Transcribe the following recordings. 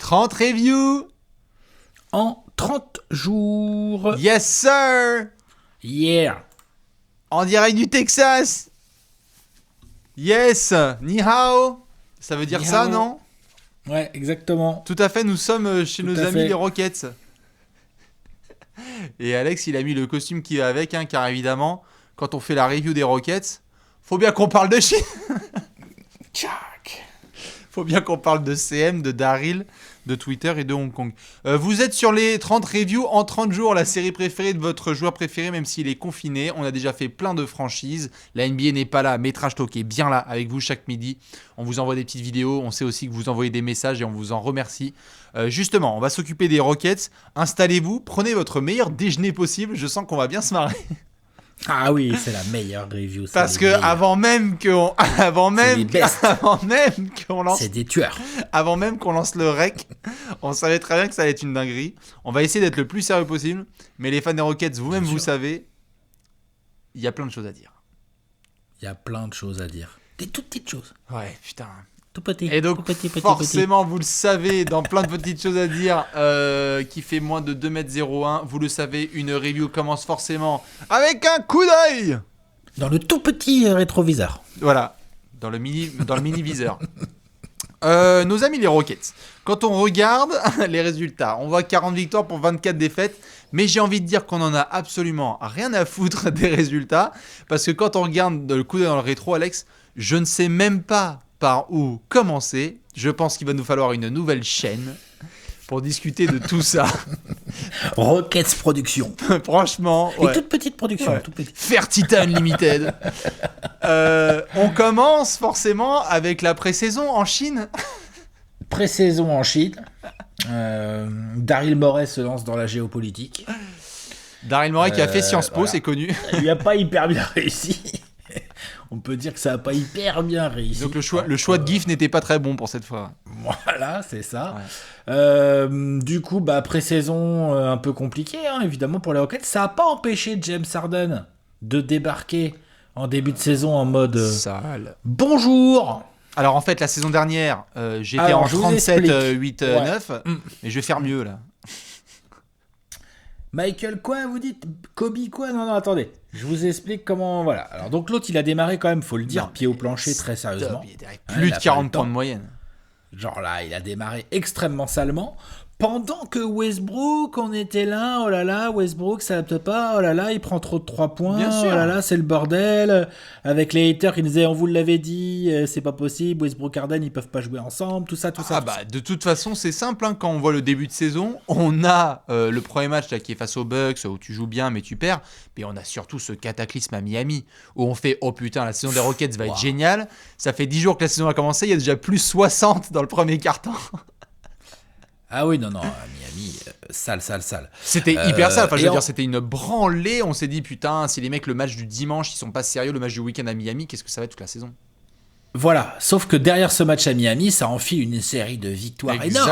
30 reviews en 30 jours. Yes sir. Yeah. En direct du Texas. Yes. Ni hao. Ça veut dire Ni ça, hao. non? Ouais, exactement. Tout à fait, nous sommes chez Tout nos à amis fait. les Rockets. Et Alex, il a mis le costume qui va avec, hein, car évidemment, quand on fait la review des Rockets, faut bien qu'on parle de Chine. Tchac. Faut bien qu'on parle de CM, de Daryl, de Twitter et de Hong Kong. Vous êtes sur les 30 reviews en 30 jours, la série préférée de votre joueur préféré, même s'il est confiné. On a déjà fait plein de franchises. La NBA n'est pas là, mais Trash Talk est bien là avec vous chaque midi. On vous envoie des petites vidéos. On sait aussi que vous envoyez des messages et on vous en remercie. Justement, on va s'occuper des Rockets. Installez-vous, prenez votre meilleur déjeuner possible. Je sens qu'on va bien se marrer. Ah oui, c'est la meilleure review. c'est Parce les que meilleurs. avant même les best. qu'on lance C'est des tueurs. Avant même qu'on lance le rec, on savait très bien que ça allait être une dinguerie. On va essayer d'être le plus sérieux possible. Mais les fans des Rockets, vous-même, Bien vous sûr. savez, il y a plein de choses à dire. Il y a plein de choses à dire. Des toutes petites choses. Ouais, putain. Tout petit. Et donc, tout petit. forcément, vous le savez, dans plein de petites choses à dire, qui fait moins de 2m01, vous le savez, une review commence forcément avec un coup d'œil. Dans le tout petit rétroviseur. Voilà, dans le mini-viseur. Nos amis les Rockets, quand on regarde les résultats, on voit 40 victoires pour 24 défaites, mais j'ai envie de dire qu'on en a absolument rien à foutre des résultats, parce que quand on regarde le coup d'œil dans le rétro, Alex, je ne sais même pas par où commencer. Je pense qu'il va nous falloir une nouvelle chaîne pour discuter de tout ça. Rockets Production. Franchement, Et ouais. toute petite production. Ouais. Tout petit. Fertita Unlimited. On commence forcément avec la pré-saison en Chine. Pré-saison en Chine. Daryl Morey se lance dans la géopolitique. Daryl Morey qui a fait Sciences Po, voilà. c'est connu. Il n'a pas hyper bien réussi. On peut dire que ça n'a pas hyper bien réussi. Donc le choix de GIF n'était pas très bon pour cette fois. Voilà, c'est ça. Ouais. Du coup, pré-saison un peu compliquée, hein, évidemment, pour les Rockets. Ça n'a pas empêché James Harden de débarquer en début de saison en mode Sale. bonjour. Alors en fait, la saison dernière, j'étais Alors, en je vous 37, explique. 8, Ouais. 9. Mais je vais faire mieux là. Michael quoi, vous dites Kobe quoi? Non, attendez. Je vous explique comment... Voilà. Alors, donc, l'autre, il a démarré quand même, faut le dire, Non, pied au plancher, très sérieusement. Il était avec Hein, plus il de a pas 40 le points temps. de moyenne. Genre là, il a démarré extrêmement salement. Pendant que Westbrook, on était là, oh là là, Westbrook, ça adapte pas, oh là là, il prend trop de 3 points, Bien sûr. oh là là, c'est le bordel. Avec les haters qui nous disaient, on vous l'avait dit, c'est pas possible, Westbrook Harden, ils peuvent pas jouer ensemble, tout ça. Ah tout ça. de toute façon, c'est simple, hein, quand on voit le début de saison, on a le premier match là, qui est face aux Bucks, où tu joues bien mais tu perds, mais on a surtout ce cataclysme à Miami, où on fait, oh putain, la saison des Rockets va être géniale, ça fait 10 jours que la saison a commencé, il y a déjà plus 60 dans le premier quart-temps. Ah oui, non, Miami, sale. C'était hyper sale, enfin je veux et dire, c'était une branlée, on s'est dit putain, si les mecs le match du dimanche, ils sont pas sérieux, le match du week-end à Miami, qu'est-ce que ça va être toute la saison? Voilà, sauf que derrière ce match à Miami, ça enfile une série de victoires énormes.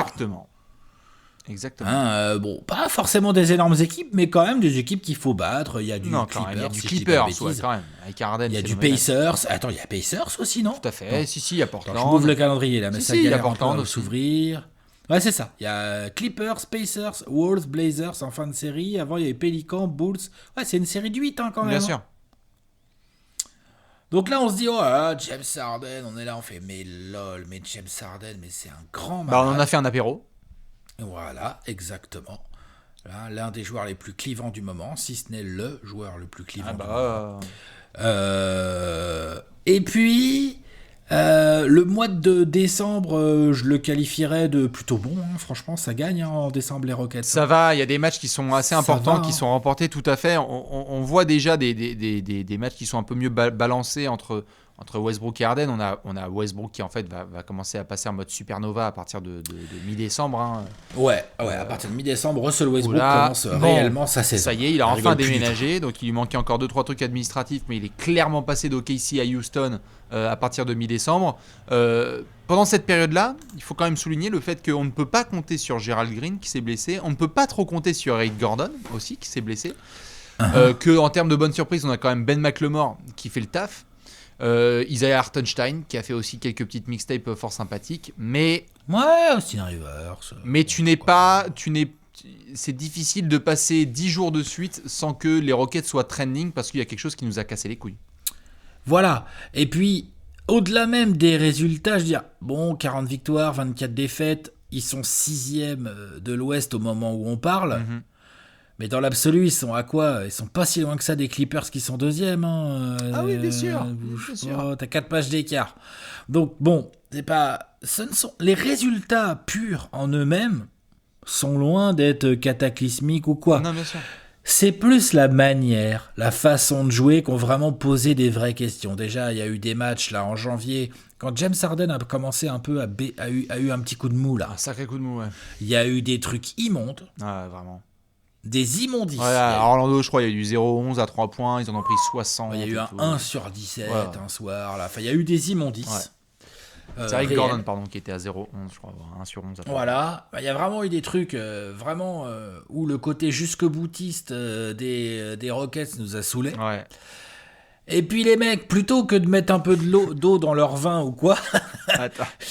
Exactement. Hein, bon, pas forcément des énormes équipes, mais quand même des équipes qu'il faut battre. Il y a du Non, Clippers, quand même, il y a du si je dis pas de Clippers, ouais, bêtises. quand même, avec Harden. Il y a du phénoménal. Pacers. Attends, il y a Pacers aussi, non? Tout à fait, si, il y a Attends, Portland. je m'ouvre le calendrier là, mais Si, ça si, il y a galère un peu Portland à aussi. s'ouvrir. Ouais, c'est ça. Il y a Clippers, Pacers, Wolves, Blazers en fin de série. Avant, il y avait Pelicans, Bulls. Ouais, c'est une série de 8 quand même. Bien hein. sûr. Donc là, on se dit, oh là là, James Harden, on est là, on fait, mais lol, mais James Harden, mais c'est un grand malade. On en a fait un apéro. Voilà, exactement. Là, l'un des joueurs les plus clivants du moment, si ce n'est le joueur le plus clivant du moment. Et puis, le mois de décembre, je le qualifierais de plutôt bon. Hein. Franchement, ça gagne en décembre les Rockets. Ça va, il y a des matchs qui sont assez importants, va, qui hein. sont remportés tout à fait. On voit déjà des matchs qui sont un peu mieux balancés entre Westbrook et Harden. On a Westbrook qui en fait va commencer à passer en mode supernova à partir de mi-décembre. Hein. Ouais, à partir de mi-décembre, Russell Westbrook Là, commence réellement sa saison. Ça y est, il a On enfin rigole plus du déménagé, donc il lui manquait encore 2-3 trucs administratifs, mais il est clairement passé d'OKC à Houston à partir de mi-décembre. Pendant cette période-là, il faut quand même souligner le fait qu'on ne peut pas compter sur Gerald Green qui s'est blessé, on ne peut pas trop compter sur Eric Gordon aussi qui s'est blessé, que en termes de bonne surprise, on a quand même Ben McLemore qui fait le taf. Isaiah Hartenstein qui a fait aussi quelques petites mixtapes fort sympathiques, mais Ouais, Austin Rivers. Mais c'est difficile de passer 10 jours de suite sans que les Rockets soient trending parce qu'il y a quelque chose qui nous a cassé les couilles. Voilà. Et puis, au-delà même des résultats, je veux dire, bon, 40 victoires, 24 défaites, ils sont 6e de l'Ouest au moment où on parle. Mhm. Mais dans l'absolu, ils sont à quoi ? Ils sont pas si loin que ça des Clippers qui sont 2e. Ah oui, bien sûr. Bien sûr. T'as 4 pages d'écart. Donc, bon, c'est pas. Les résultats purs en eux-mêmes sont loin d'être cataclysmiques ou quoi. Non, bien sûr. C'est plus la manière, la façon de jouer qui ont vraiment posé des vraies questions. Déjà, il y a eu des matchs là en janvier, quand James Harden a commencé un peu a eu un petit coup de mou là. Un sacré coup de mou, ouais. Il y a eu des trucs immondes, Ah, vraiment. des immondices. Ouais, à Orlando, je crois, il y a eu du 0-11 à 3 points, ils en ont pris 60. Il y a eu un 1 sur 17 un soir là. Enfin, il y a eu des immondices. Ouais. C'est Rick Gordon, pardon, qui était à 0-11, je crois, 1 sur 11 à 3. Voilà, il y a vraiment eu des trucs où le côté jusque-boutiste des Rockets nous a saoulés. Ouais. Et puis les mecs, plutôt que de mettre un peu d'eau dans leur vin ou quoi,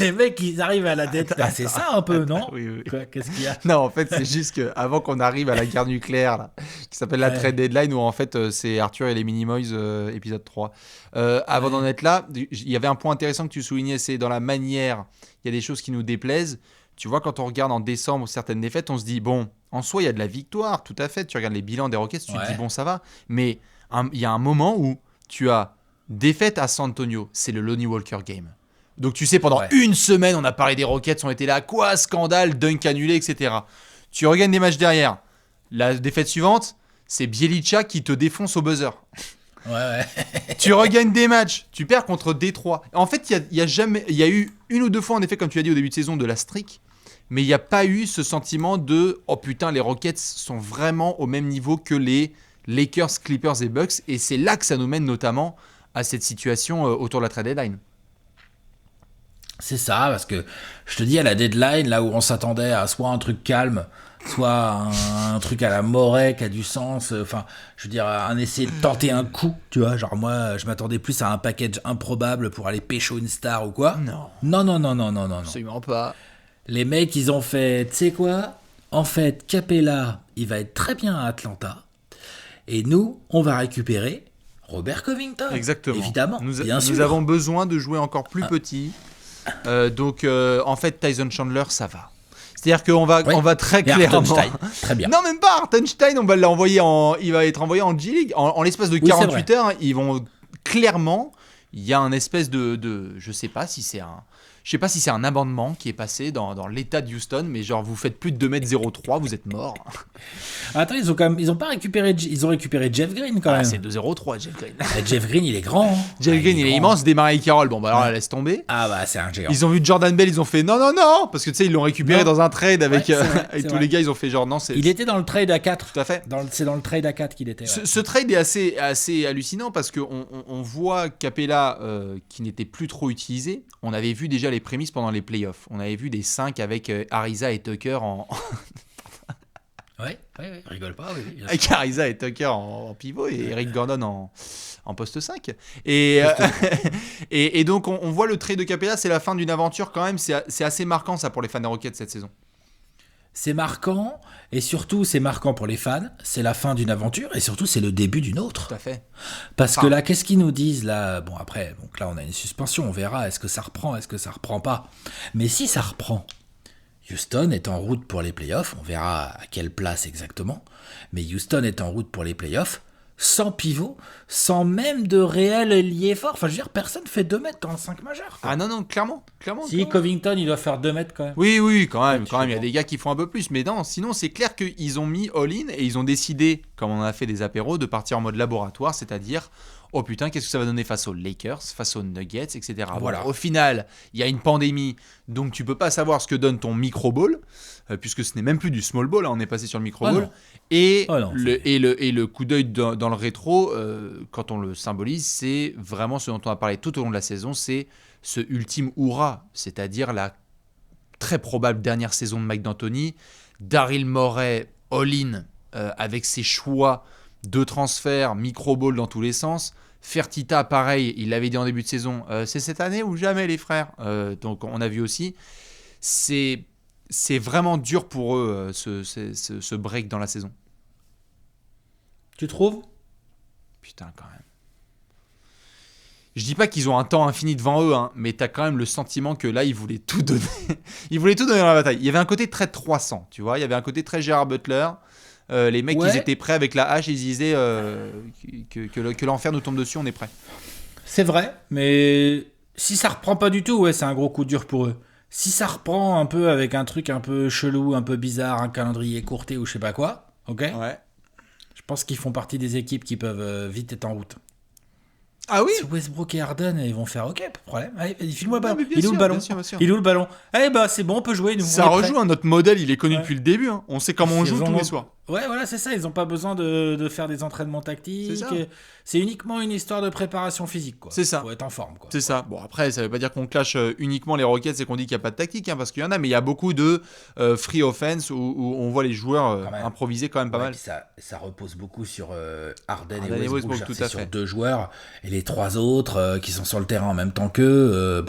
les mecs ils arrivent à la dette. C'est ça un peu, non ? Oui. Quoi, qu'est-ce qu'il y a ? Non, en fait, c'est juste qu'avant qu'on arrive à la guerre nucléaire, là, qui s'appelle la trade deadline, où en fait c'est Arthur et les Minimoys, épisode 3. Avant d'en être là, il y avait un point intéressant que tu soulignais, c'est dans la manière, il y a des choses qui nous déplaisent. Tu vois, quand on regarde en décembre certaines défaites, on se dit, bon, en soi, il y a de la victoire, tout à fait. Tu regardes les bilans des Rockets, tu te dis, bon, ça va. Mais il y a un moment où tu as défaite à San Antonio, c'est le Lonnie Walker game. Donc tu sais, pendant une semaine, on a parlé des Rockets, on était là, quoi, scandale, dunk annulé, etc. Tu regagnes des matchs derrière. La défaite suivante, c'est Bjelica qui te défonce au buzzer. Ouais. Tu regagnes des matchs, tu perds contre Détroit. En fait, il y a eu une ou deux fois, en effet, comme tu as dit au début de saison, de la streak, mais il n'y a pas eu ce sentiment de « Oh putain, les Rockets sont vraiment au même niveau que les Lakers, Clippers et Bucks », et c'est là que ça nous mène notamment à cette situation autour de la trade deadline. C'est ça, parce que je te dis, à la deadline, là où on s'attendait à soit un truc calme, soit un truc à la Morey qui a du sens, enfin, je veux dire, un essai de tenter un coup, tu vois, genre moi, je m'attendais plus à un package improbable pour aller pécho une star ou quoi. Non. Absolument pas. Les mecs, ils ont fait, tu sais quoi ? En fait, Capella, il va être très bien à Atlanta, et nous, on va récupérer Robert Covington. Exactement. Évidemment, bien sûr. Nous avons besoin de jouer encore plus petit. Donc, en fait, Tyson Chandler, ça va. C'est-à-dire qu'on va, on va très clairement. Très bien. Non, même pas. Hartenstein, il va être envoyé en G-League. En l'espace de 48 heures, ils vont clairement. Il y a un espèce de je sais pas si c'est un amendement qui est passé dans l'état de Houston, mais genre vous faites plus de 2m03, vous êtes mort. Attends, ils ont récupéré Jeff Green quand même. C'est 2-0-3 Jeff Green. Jeff Green, il est grand. Jeff Green, il est immense. Desmarais Carroll, bon bah alors laisse tomber. Ah bah c'est un géant. Ils ont vu Jordan Bell, ils ont fait non, parce que tu sais ils l'ont récupéré dans un trade avec tous les gars, ils ont fait genre non. Il était dans le trade à 4. Tout à fait. C'est dans le trade à 4 qu'il était. Ce trade est assez hallucinant parce qu'on voit Capella qui n'était plus trop utilisé. On avait vu déjà les prémices pendant les playoffs. On avait vu des 5 avec Ariza et Tucker en... Ouais, rigole pas. Oui, avec Ariza et Tucker en pivot et Eric Gordon en poste 5. Et donc on voit le trade de Capella, c'est la fin d'une aventure quand même. C'est assez marquant ça pour les fans des Rockets cette saison. C'est marquant, et surtout c'est marquant pour les fans, c'est la fin d'une aventure, et surtout c'est le début d'une autre. Tout à fait. Parce que là, qu'est-ce qu'ils nous disent là ? Bon après, donc là on a une suspension, on verra, est-ce que ça reprend, est-ce que ça reprend pas ? Mais si ça reprend, Houston est en route pour les playoffs, on verra à quelle place exactement, mais Houston est en route pour les playoffs, sans pivot, sans même de réel ailier fort. Enfin, je veux dire, personne fait 2 mètres dans le 5 majeur. Quoi. Ah non, clairement. Si, Covington, il doit faire 2 mètres quand même. Oui, quand même, il y a des gars qui font un peu plus. Mais non, sinon, c'est clair qu'ils ont mis all-in et ils ont décidé, comme on a fait des apéros, de partir en mode laboratoire, c'est-à-dire, oh putain, qu'est-ce que ça va donner face aux Lakers, face aux Nuggets, etc. Voilà. Bon, au final, il y a une pandémie, donc tu peux pas savoir ce que donne ton micro-ball, puisque ce n'est même plus du small ball, hein, on est passé sur le micro-ball. Le coup d'œil dans le rétro, quand on le symbolise, c'est vraiment ce dont on a parlé tout au long de la saison, c'est ce ultime hurrah, c'est-à-dire la très probable dernière saison de Mike D'Antoni, Daryl Morey all-in avec ses choix de transfert, micro-ball dans tous les sens. Fertitta, pareil, il l'avait dit en début de saison, c'est cette année ou jamais les frères. Donc on a vu aussi. c'est vraiment dur pour eux, ce break dans la saison. Tu trouves ? Putain, quand même. Je dis pas qu'ils ont un temps infini devant eux, hein, mais t'as quand même le sentiment que là, ils voulaient tout donner. Ils voulaient tout donner dans la bataille. Il y avait un côté très 300, tu vois. Il y avait un côté très Gérard Butler. Les mecs, ils étaient prêts avec la hache. Ils disaient que l'enfer nous tombe dessus, on est prêts. C'est vrai, mais si ça reprend pas du tout, ouais, c'est un gros coup dur pour eux. Si ça reprend un peu avec un truc un peu chelou, un peu bizarre, un calendrier courté ou je sais pas quoi, ok ? Ouais. Je pense qu'ils font partie des équipes qui peuvent vite être en route. Ah oui ? Si Westbrook et Harden, ils vont faire ok, pas de problème. Allez, vas-y, file-moi le ballon. Non, Il est où le ballon ? bien sûr. Il est où le ballon ? Eh bah c'est bon, on peut jouer. Nous, Ça rejoue notre modèle, il est connu depuis le début. Hein. On sait comment on joue tous les soirs. Ouais, voilà, c'est ça. Ils n'ont pas besoin de faire des entraînements tactiques. C'est uniquement une histoire de préparation physique, quoi. C'est ça. Faut être en forme, quoi. C'est ça. Bon, après, ça veut pas dire qu'on clash uniquement les Rockets et qu'on dit qu'il n'y a pas de tactique, hein, parce qu'il y en a, mais il y a beaucoup de free offense où on voit les joueurs improviser quand même pas mal. Ça repose beaucoup sur Harden et Westbrook, tout à fait. Sur 2 joueurs et les 3 autres qui sont sur le terrain en même temps qu'eux.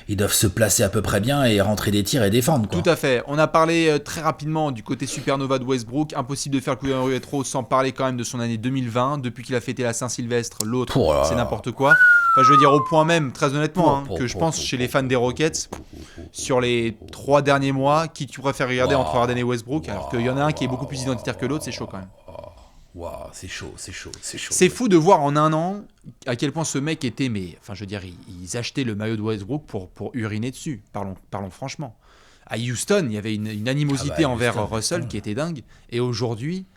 Ils doivent se placer à peu près bien et rentrer des tirs et défendre, quoi. Tout à fait. On a parlé très rapidement du côté supernova de Westbrook. Impossible de faire le coup d'un rétro sans parler quand même de son année 2020. Depuis qu'il a fêté la Saint-Sylvestre, l'autre, c'est n'importe quoi. Enfin, je veux dire, au point même, très honnêtement, que je pense chez les fans des Rockets, sur les 3 derniers mois, qui tu préfères regarder entre Harden et Westbrook, alors qu'il y en a un qui est beaucoup plus identitaire que l'autre, c'est chaud quand même. Waouh, c'est chaud. C'est fou de voir en un an à quel point ce mec était, je veux dire, ils achetaient le maillot de Westbrook pour uriner dessus, parlons franchement. À Houston, il y avait une animosité envers Russell qui était dingue, et aujourd'hui,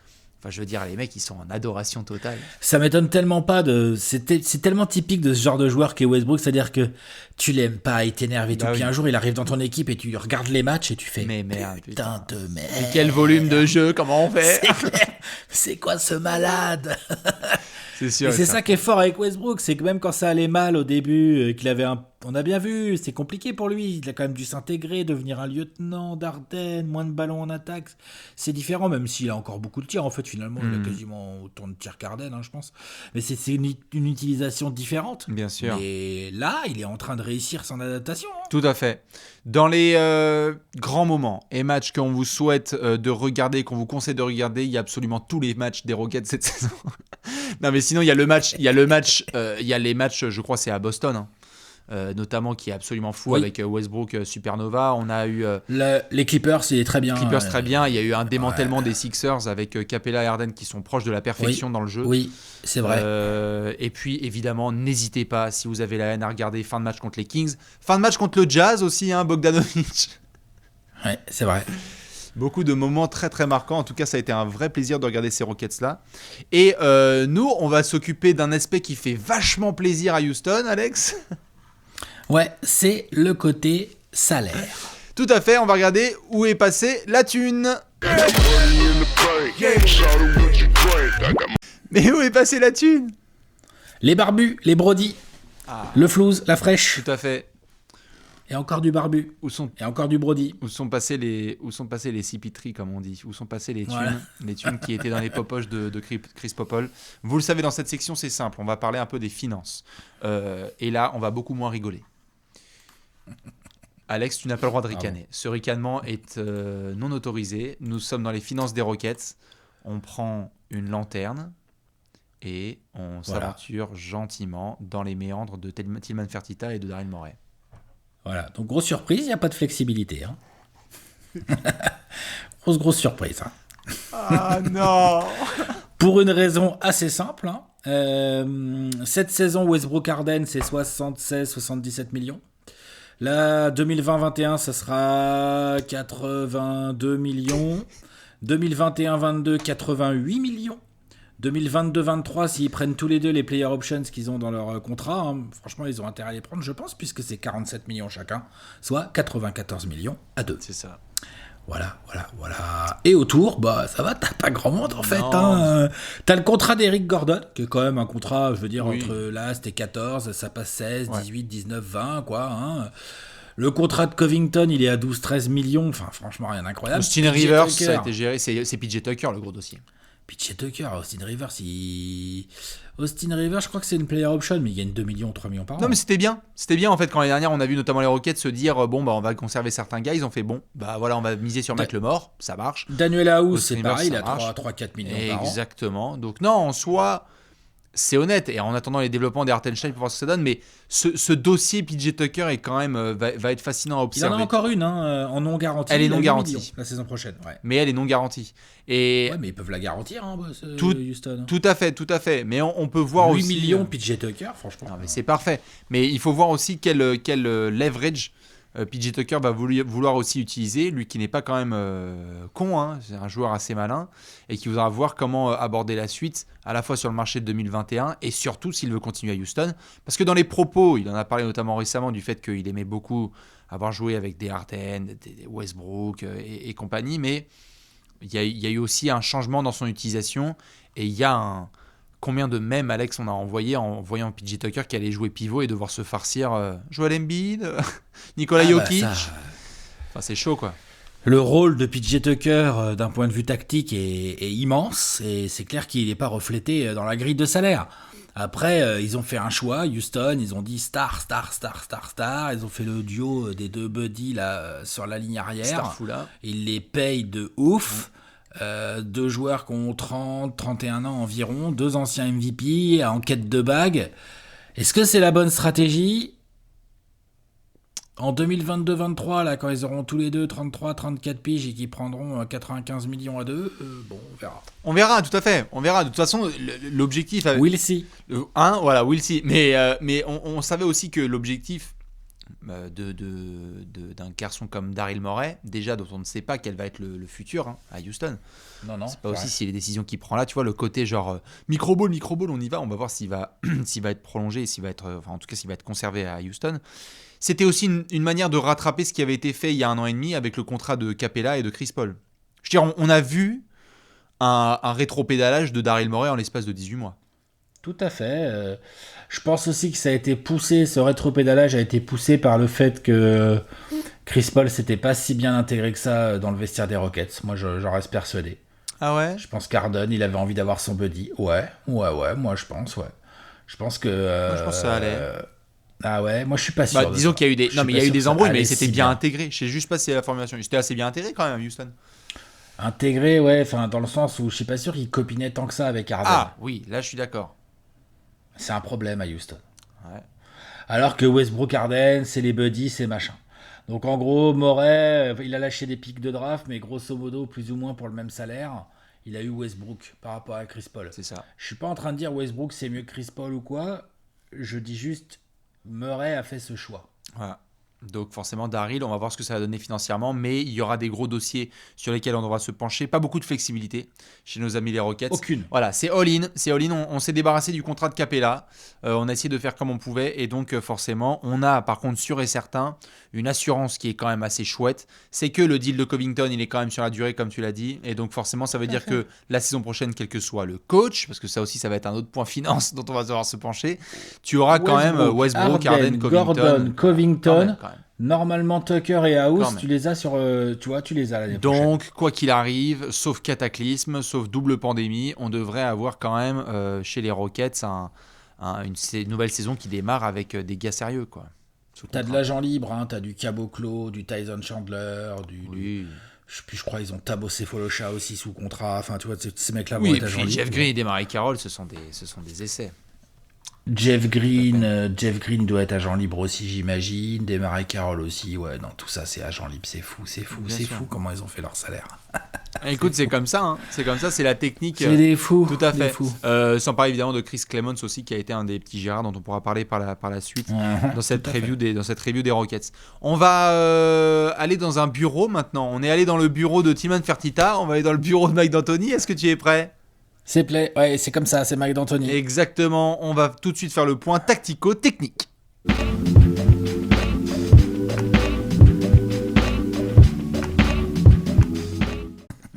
je veux dire, les mecs, ils sont en adoration totale. Ça m'étonne tellement pas c'est tellement typique de ce genre de joueur qu'est Westbrook, c'est-à-dire que tu l'aimes pas, il t'énerve et tout, puis un jour il arrive dans ton équipe et tu regardes les matchs et tu fais mais merde, putain de merde. Mais quel volume de jeu, comment on fait ? C'est quoi ce malade ? C'est sûr. Et c'est ça qui est fort avec Westbrook, c'est que même quand ça allait mal au début, on a bien vu, c'est compliqué pour lui, il a quand même dû s'intégrer, devenir un lieutenant d'Arden, moins de ballons en attaque, c'est différent, même s'il a encore beaucoup de tirs, en fait finalement il a quasiment autant de tirs qu'Arden, je pense, mais c'est une utilisation différente. Bien sûr. Et là, il est en train de réussir son adaptation. Tout à fait. Dans les grands moments et matchs qu'on vous souhaite de regarder, qu'on vous conseille de regarder, il y a absolument tous les matchs des Rockets cette saison. Non mais sinon il y a les matchs, je crois c'est à Boston, hein, notamment qui est absolument fou avec Westbrook Supernova. On a eu les Clippers, c'est très bien. Très bien. Il y a eu un démantèlement des Sixers avec Capella et Harden qui sont proches de la perfection dans le jeu. Oui, c'est vrai. Et puis évidemment, n'hésitez pas si vous avez la haine à regarder fin de match contre les Kings, fin de match contre le Jazz aussi, hein, Bogdanovic. Ouais, c'est vrai. Beaucoup de moments très très marquants. En tout cas, ça a été un vrai plaisir de regarder ces Rockets-là. Et nous, on va s'occuper d'un aspect qui fait vachement plaisir à Houston, Alex. Ouais, c'est le côté salaire. Tout à fait, on va regarder où est passée la thune. Mais où est passée la thune ? Les barbus, les brodis, le flouze, la fraîche. Tout à fait. Et encore du barbu. Et encore du brody. Où sont passés les CP3, comme on dit. Où sont passées les thunes, les thunes qui étaient dans les popoches de Chris Popol. Vous le savez, dans cette section, c'est simple. On va parler un peu des finances. Et là, on va beaucoup moins rigoler. Alex, tu n'as pas le droit de ricaner. Ce ricanement est non autorisé. Nous sommes dans les finances des Rockets. On prend une lanterne et on s'aventure gentiment dans les méandres de Tillman Fertitta et de Daryl Morey. Voilà, donc grosse surprise, il n'y a pas de flexibilité. Hein. grosse surprise. Hein. Ah non. Pour une raison assez simple. Hein. Cette saison, Westbrook-Harden, c'est 76-77 millions. Là, 2020-21, ça sera 82 millions. 2021-22, 88 millions. 2022-23, s'ils prennent tous les deux les player options qu'ils ont dans leur contrat, hein, franchement, ils ont intérêt à les prendre, je pense, puisque c'est 47 millions chacun, soit 94 millions à deux. C'est ça. Voilà. Et autour, ça va, t'as pas grand monde en fait. Hein. T'as le contrat d'Eric Gordon, qui est quand même un contrat, je veux dire, entre là, c'était 14, ça passe 16, 18, 19, 20, quoi. Hein. Le contrat de Covington, il est à 12-13 millions, enfin, franchement, rien d'incroyable. Austin Rivers, ça a été géré, c'est PJ Tucker, le gros dossier. PJ Tucker, Austin Rivers, je crois que c'est une player option, mais il gagne 2 millions, 3 millions par an. Non, mais c'était bien. C'était bien, en fait, quand l'année dernière, on a vu notamment les Rockets se dire bon, bah, on va conserver certains gars. Ils ont fait bon, bah voilà, on va miser sur McLemore. Ça marche. Daniel House, Austin c'est Rivers, pareil, il ça a marche. 3-4 millions par an. Exactement. Donc, non, en soi, c'est honnête. Et en attendant les développements des Hartenstein pour voir ce que ça donne, mais ce dossier PJ Tucker est quand même, va être fascinant à Il observer. en a encore une, en non garantie. Elle est il a non 8 garantie. millions la saison prochaine. Ouais. Mais elle est non garantie. Et Ouais, mais ils peuvent la garantir, Tout- Houston. tout à fait. Mais on peut voir 8 aussi. millions PJ Tucker, franchement. Non, mais c'est parfait. Mais il faut voir aussi quel leverage PJ Tucker va vouloir aussi utiliser. Lui qui n'est pas quand même con, hein, c'est un joueur assez malin et qui voudra voir comment aborder la suite à la fois sur le marché de 2021 et surtout s'il veut continuer à Houston. Parce que dans les propos, il en a parlé notamment récemment du fait qu'il aimait beaucoup avoir joué avec des Harden, des Westbrook et compagnie, mais il y a eu aussi un changement dans son utilisation et il y a combien de mèmes, Alex, on a envoyé en voyant PJ Tucker qui allait jouer pivot et devoir se farcir Joel Embiid, Nikola Jokic. Enfin, c'est chaud, quoi. Le rôle de PJ Tucker, d'un point de vue tactique, est immense, et c'est clair qu'il n'est pas reflété dans la grille de salaire. Après, ils ont fait un choix, Houston, ils ont dit star. Ils ont fait le duo des deux buddies là, sur la ligne arrière. Starfoula. Ils les payent de ouf. Deux joueurs qui ont 30, 31 ans environ, deux anciens MVP en quête de bague. Est-ce que c'est la bonne stratégie ? En 2022-23, là, quand ils auront tous les deux 33, 34 piges et qu'ils prendront 95 millions à deux, bon, on verra. On verra, tout à fait. On verra. De toute façon, l'objectif... We'll see. Voilà, we'll see. Mais on savait aussi que l'objectif d'un garçon comme Daryl Morey, déjà dont on ne sait pas quel va être le futur à Houston. Non, c'est pas aussi si les décisions qu'il prend là, tu vois, le côté genre micro-ball, on y va, on va voir s'il va être prolongé, s'il va être, en tout cas s'il va être conservé à Houston. C'était aussi une manière de rattraper ce qui avait été fait il y a 1 an et demi avec le contrat de Capella et de Chris Paul. Je veux dire, on a vu un rétropédalage de Daryl Morey en l'espace de 18 mois. Tout à fait. Je pense aussi que ça a été poussé, ce rétropédalage a été poussé par le fait que Chris Paul s'était pas si bien intégré que ça dans le vestiaire des Rockets. Moi, j'en reste persuadé. Ah ouais ? Je pense qu'Harden, il avait envie d'avoir son buddy. Ouais, moi je pense, ouais. Je pense que... moi, je pense que ça allait. Ah ouais, moi je suis pas sûr. Disons qu'il y a eu des, non, mais il y a eu des embrouilles, mais c'était si bien intégré. Je sais juste pas si c'est la formulation. C'était assez bien intégré quand même à Houston. Intégré, ouais, enfin dans le sens où je suis pas sûr qu'il copinait tant que ça avec Harden. Ah oui, là je suis d'accord. C'est un problème à Houston. Ouais. Alors que Westbrook, Harden, c'est les buddies, c'est machin. Donc en gros, Morey, il a lâché des pics de draft, mais grosso modo, plus ou moins pour le même salaire, il a eu Westbrook par rapport à Chris Paul. C'est ça. Je suis pas en train de dire Westbrook c'est mieux que Chris Paul ou quoi. Je dis juste Murray a fait ce choix. Voilà. Donc forcément Daryl, on va voir ce que ça va donner financièrement, mais il y aura des gros dossiers sur lesquels on devra se pencher. Pas beaucoup de flexibilité chez nos amis les Rockets. Aucune. Voilà, c'est all-in. On s'est débarrassé du contrat de Capella. On a essayé de faire comme on pouvait et donc forcément, on a par contre sûr et certain une assurance qui est quand même assez chouette. C'est que le deal de Covington, il est quand même sur la durée comme tu l'as dit, et donc forcément ça veut dire que la saison prochaine, quel que soit le coach, parce que ça aussi ça va être un autre point finance dont on va devoir se pencher, tu auras quand même Westbrook, Harden, Covington. Gordon, Covington. Quand même. Normalement, Tucker et House, tu les as sur, tu les as l'année prochaine. Donc, quoi qu'il arrive, sauf cataclysme, sauf double pandémie, on devrait avoir quand même chez les Rockets une nouvelle saison qui démarre avec des gars sérieux, quoi. T'as de l'agent libre, hein, t'as du Caboclo, du Tyson Chandler, Oui. je crois ils ont Thabo Sefolosha aussi sous contrat. Enfin, tu vois, ces mecs-là vont Oui, être et agents puis libres. Jeff Green et Desmarais Carroll, ce sont des essais. Jeff Green doit être agent libre aussi, j'imagine. Desmarais Carroll aussi. Ouais, non, tout ça, c'est agent libre. C'est fou comment ils ont fait leur salaire. Écoute, c'est comme ça, c'est la technique. C'est des fous. Tout à fait. Fous. Sans parler évidemment de Chris Clemons aussi, qui a été un des petits Gérards dont on pourra parler par la suite dans cette review des Rockets. On va aller dans un bureau maintenant. On est allé dans le bureau de Timon Fertitta, on va aller dans le bureau de Mike D'Antoni. Est-ce que tu es prêt ? C'est comme ça, c'est Mike D'Antoni. Exactement, on va tout de suite faire le point tactico-technique.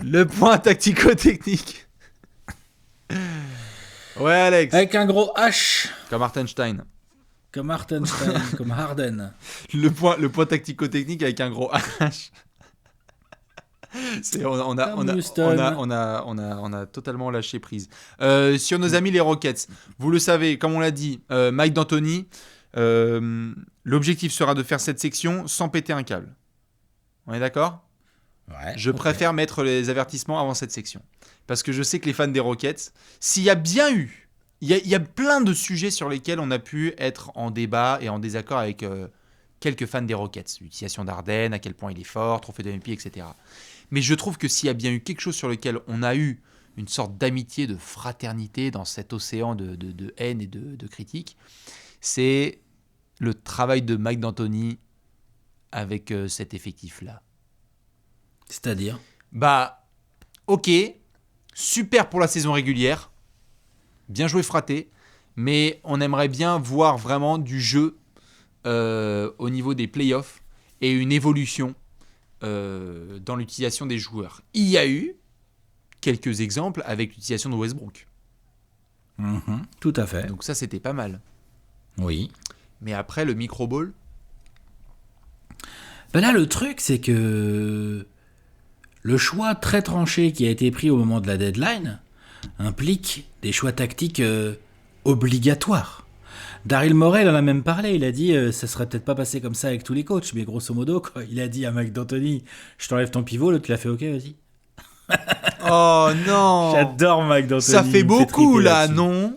Le point tactico-technique. Ouais, Alex. Avec un gros H. Comme Hartenstein. Comme Hartenstein, comme Harden. Le point tactico-technique avec un gros H. On a totalement lâché prise. Sur nos amis les Rockets, vous le savez, comme on l'a dit, Mike D'Antoni, l'objectif sera de faire cette section sans péter un câble. On est d'accord ? Ouais, Je préfère mettre les avertissements avant cette section. Parce que je sais que les fans des Rockets, s'il y a bien eu, il y a plein de sujets sur lesquels on a pu être en débat et en désaccord avec quelques fans des Rockets. L'utilisation d'Harden, à quel point il est fort, trophée de MVP, etc. Mais je trouve que s'il y a bien eu quelque chose sur lequel on a eu une sorte d'amitié, de fraternité dans cet océan de haine et de critiques, c'est le travail de Mike D'Antoni avec cet effectif-là. C'est-à-dire ? Bah, ok, super pour la saison régulière, bien joué fraté, mais on aimerait bien voir vraiment du jeu au niveau des playoffs et une évolution dans l'utilisation des joueurs. Il y a eu quelques exemples avec l'utilisation de Westbrook. Tout à fait. Donc ça, c'était pas mal. Oui. Mais après, le micro-ball... Ben là, le truc, c'est que le choix très tranché qui a été pris au moment de la deadline implique des choix tactiques obligatoires. Daryl Morey en a même parlé, il a dit ça serait peut-être pas passé comme ça avec tous les coachs, mais grosso modo, quoi, il a dit à Mike D'Antoni, je t'enlève ton pivot, l'autre il a fait ok, vas-y. Oh non. J'adore Mike D'Antoni. Ça fait beaucoup là, non ?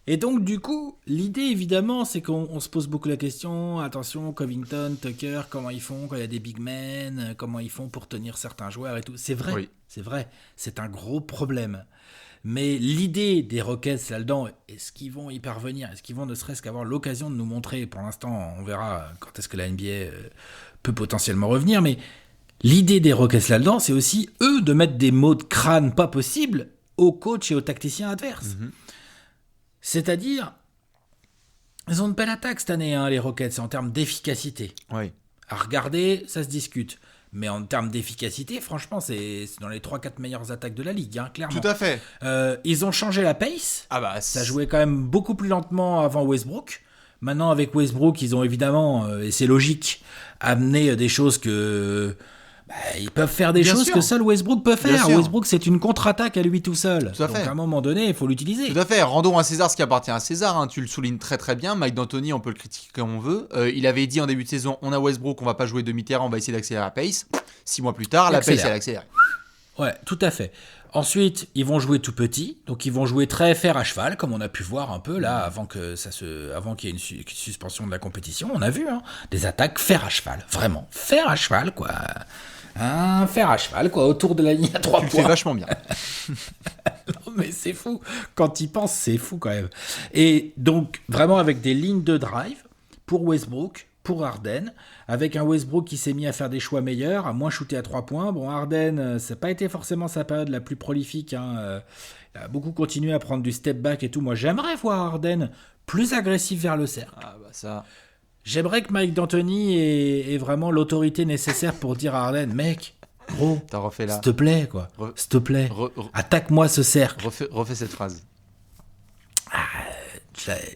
Et donc du coup, l'idée évidemment, c'est qu'on se pose beaucoup la question, attention, Covington, Tucker, comment ils font quand il y a des big men, comment ils font pour tenir certains joueurs et tout. C'est vrai, Oui. c'est vrai, c'est un gros problème. Mais l'idée des Rockets là-dedans, est-ce qu'ils vont y parvenir ? Est-ce qu'ils vont ne serait-ce qu'avoir l'occasion de nous montrer ? Pour l'instant, on verra quand est-ce que la NBA peut potentiellement revenir, mais l'idée des Rockets là-dedans, c'est aussi, eux, de mettre des mots de crâne pas possibles aux coachs et aux tacticiens adverses. C'est-à-dire, ils ont une belle attaque cette année, les Rockets, en termes d'efficacité. Oui. À regarder, ça se discute. Mais en termes d'efficacité, franchement, c'est dans les 3-4 meilleures attaques de la ligue, clairement. Tout à fait. Ils ont changé la pace. Ah bah, Ça jouait quand même beaucoup plus lentement avant Westbrook. Maintenant, avec Westbrook, ils ont évidemment, et c'est logique, amené des choses que... ils peuvent faire des choses que seul Westbrook peut faire. Westbrook, c'est une contre-attaque à lui tout seul. Tout à fait. Donc à un moment donné, il faut l'utiliser. Tout à fait. Rendons à César ce qui appartient à César. Tu le soulignes très très bien. Mike D'Antoni, on peut le critiquer comme on veut. Il avait dit en début de saison, on a Westbrook, on va pas jouer demi-terrain, on va essayer d'accélérer la pace. 6 mois plus tard, la pace elle accélère. Ouais, tout à fait. Ensuite, ils vont jouer tout petit, donc ils vont jouer très fer à cheval, comme on a pu voir un peu là, avant qu'il y ait une suspension de la compétition. On a vu des attaques fer à cheval, vraiment fer à cheval quoi. Un fer à cheval quoi, autour de la ligne à 3 points. Tu le fais vachement bien. Non mais c'est fou, quand il pense c'est fou quand même. Et donc vraiment avec des lignes de drive pour Westbrook, pour Harden, avec un Westbrook qui s'est mis à faire des choix meilleurs, à moins shooter à 3 points. Bon, Harden, ça n'a pas été forcément sa période la plus prolifique. Il a beaucoup continué à prendre du step back et tout. Moi, j'aimerais voir Harden plus agressif vers le cercle. Ah bah ça... J'aimerais que Mike D'Antoni ait vraiment l'autorité nécessaire pour dire à Harden, mec, gros, t'as refait là. S'il te plaît, quoi. S'il te plaît, attaque-moi ce cercle. Refais cette phrase.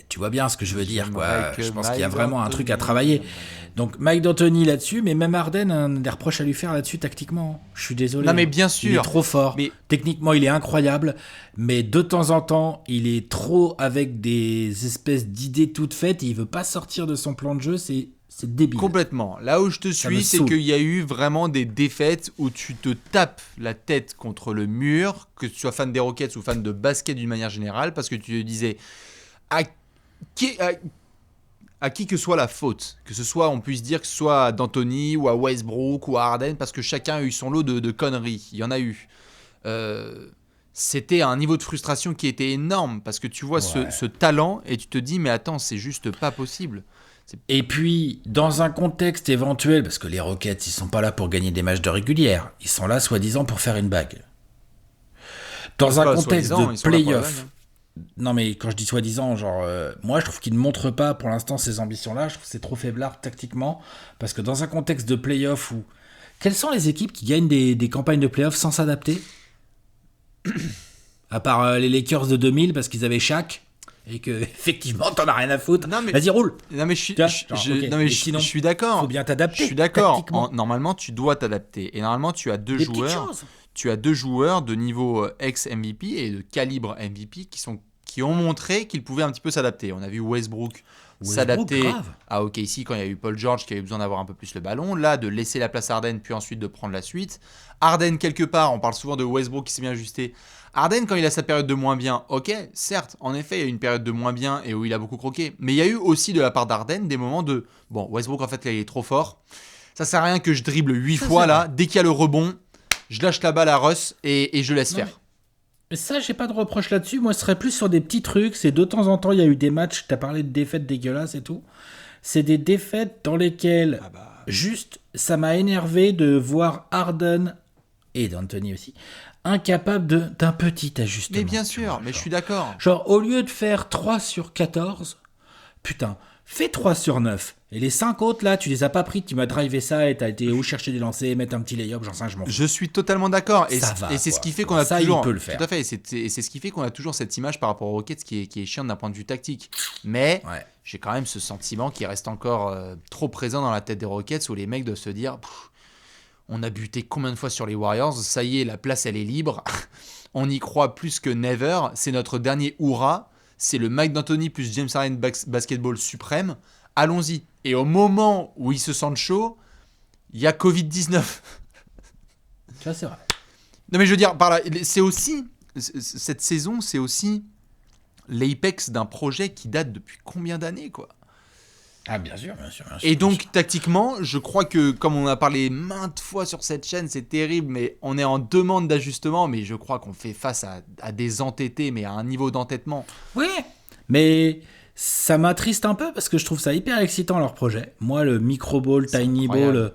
Tu vois bien ce que je veux dire, quoi. Je pense qu'il y a vraiment un truc à travailler. Donc Mike D'Antoni là-dessus, mais même Harden a des reproches à lui faire là-dessus tactiquement. Je suis désolé. Non mais bien sûr. Il est trop fort. Mais... Techniquement, il est incroyable. Mais de temps en temps, il est trop avec des espèces d'idées toutes faites et il veut pas sortir de son plan de jeu. C'est débile. Complètement. Là où je te suis, c'est qu'il y a eu vraiment des défaites où tu te tapes la tête contre le mur, que tu sois fan des Rockets ou fan de basket d'une manière générale, parce que tu te disais à qui que soit la faute, que ce soit, on puisse dire que ce soit à D'Antoni ou à Westbrook ou à Harden, parce que chacun a eu son lot de conneries. Il y en a eu. C'était un niveau de frustration qui était énorme, parce que tu vois ce talent et tu te dis, mais attends, c'est juste pas possible. Et puis, dans un contexte éventuel, parce que les Rockets, ils sont pas là pour gagner des matchs de régulière, ils sont là, soi-disant, pour faire une bague. Dans un contexte de play-off. Non, mais quand je dis soi-disant, genre, moi, je trouve qu'ils ne montrent pas, pour l'instant, ces ambitions-là. Je trouve que c'est trop faiblard tactiquement, parce que dans un contexte de play-off où... Quelles sont les équipes qui gagnent des campagnes de play-off sans s'adapter ? À part les Lakers de 2000, parce qu'ils avaient Shaq, et que effectivement t'en as rien à foutre, Non, mais- vas-y roule. Non mais Tu vois, genre, ok. non, mais Mais je sinon, suis d'accord. Faut bien t'adapter. Je suis d'accord. tactiquement. Normalement, tu dois t'adapter. Et normalement, tu as deux Des petites joueurs. choses. Tu as deux joueurs de niveau ex-MVP et de calibre MVP qui ont montré qu'ils pouvaient un petit peu s'adapter. On a vu Westbrook s'adapter grave. à OKC quand il y a eu Paul George qui avait besoin d'avoir un peu plus le ballon. Là, de laisser la place à Harden puis ensuite de prendre la suite. Harden, quelque part, on parle souvent de Westbrook qui s'est bien ajusté. Harden, quand il a sa période de moins bien, ok, certes, en effet, il y a eu une période de moins bien et où il a beaucoup croqué. Mais il y a eu aussi de la part d'Harden des moments de bon, Westbrook, en fait, là, il est trop fort. Ça sert à rien que je dribble 8 fois là. Dès qu'il y a le rebond, je lâche la balle à Russ et je laisse Non, faire. Mais ça, j'ai pas de reproche là-dessus. Moi, ce serait plus sur des petits trucs. C'est de temps en temps, il y a eu des matchs. T'as parlé de défaites dégueulasses et tout. C'est des défaites dans lesquelles, juste, ça m'a énervé de voir Harden et d'Anthony aussi incapables d'un petit ajustement. Mais bien tu sûr, vois, mais je genre. suis d'accord. Genre, au lieu de faire 3 sur 14, putain, fais 3 sur 9. Et les 5 autres, là, tu les as pas pris, tu m'as drivé ça et t'as été où chercher des lancers, mettre un petit lay-up, j'en sais rien, je m'en fous. Je suis totalement d'accord. Et Ça va, c'est ce quoi. qui fait qu'on a Ça, toujours. il peut le faire. Tout à fait. Et c'est ce qui fait qu'on a toujours cette image par rapport aux Rockets qui est chiante d'un point de vue tactique. Mais Ouais. j'ai quand même ce sentiment qui reste encore trop présent dans la tête des Rockets où les mecs doivent se dire on a buté combien de fois sur les Warriors, ça y est, la place elle est libre. On y croit plus que never. C'est notre dernier hurrah. C'est le Mike D'Antoni plus James Harden basketball suprême. Allons-y. Et au moment où ils se sentent chauds, il y a Covid-19. Ça, c'est vrai. Non mais je veux dire, par là, c'est aussi, cette saison, c'est aussi l'apex d'un projet qui date depuis combien d'années, quoi. Ah, bien sûr, bien sûr. Et donc, tactiquement, je crois que, comme on a parlé maintes fois sur cette chaîne, c'est terrible, mais on est en demande d'ajustement, mais je crois qu'on fait face à des entêtés, mais à un niveau d'entêtement. Oui, mais ça m'attriste un peu parce que je trouve ça hyper excitant leur projet. Moi, le micro ball, C'est tiny incroyable. ball,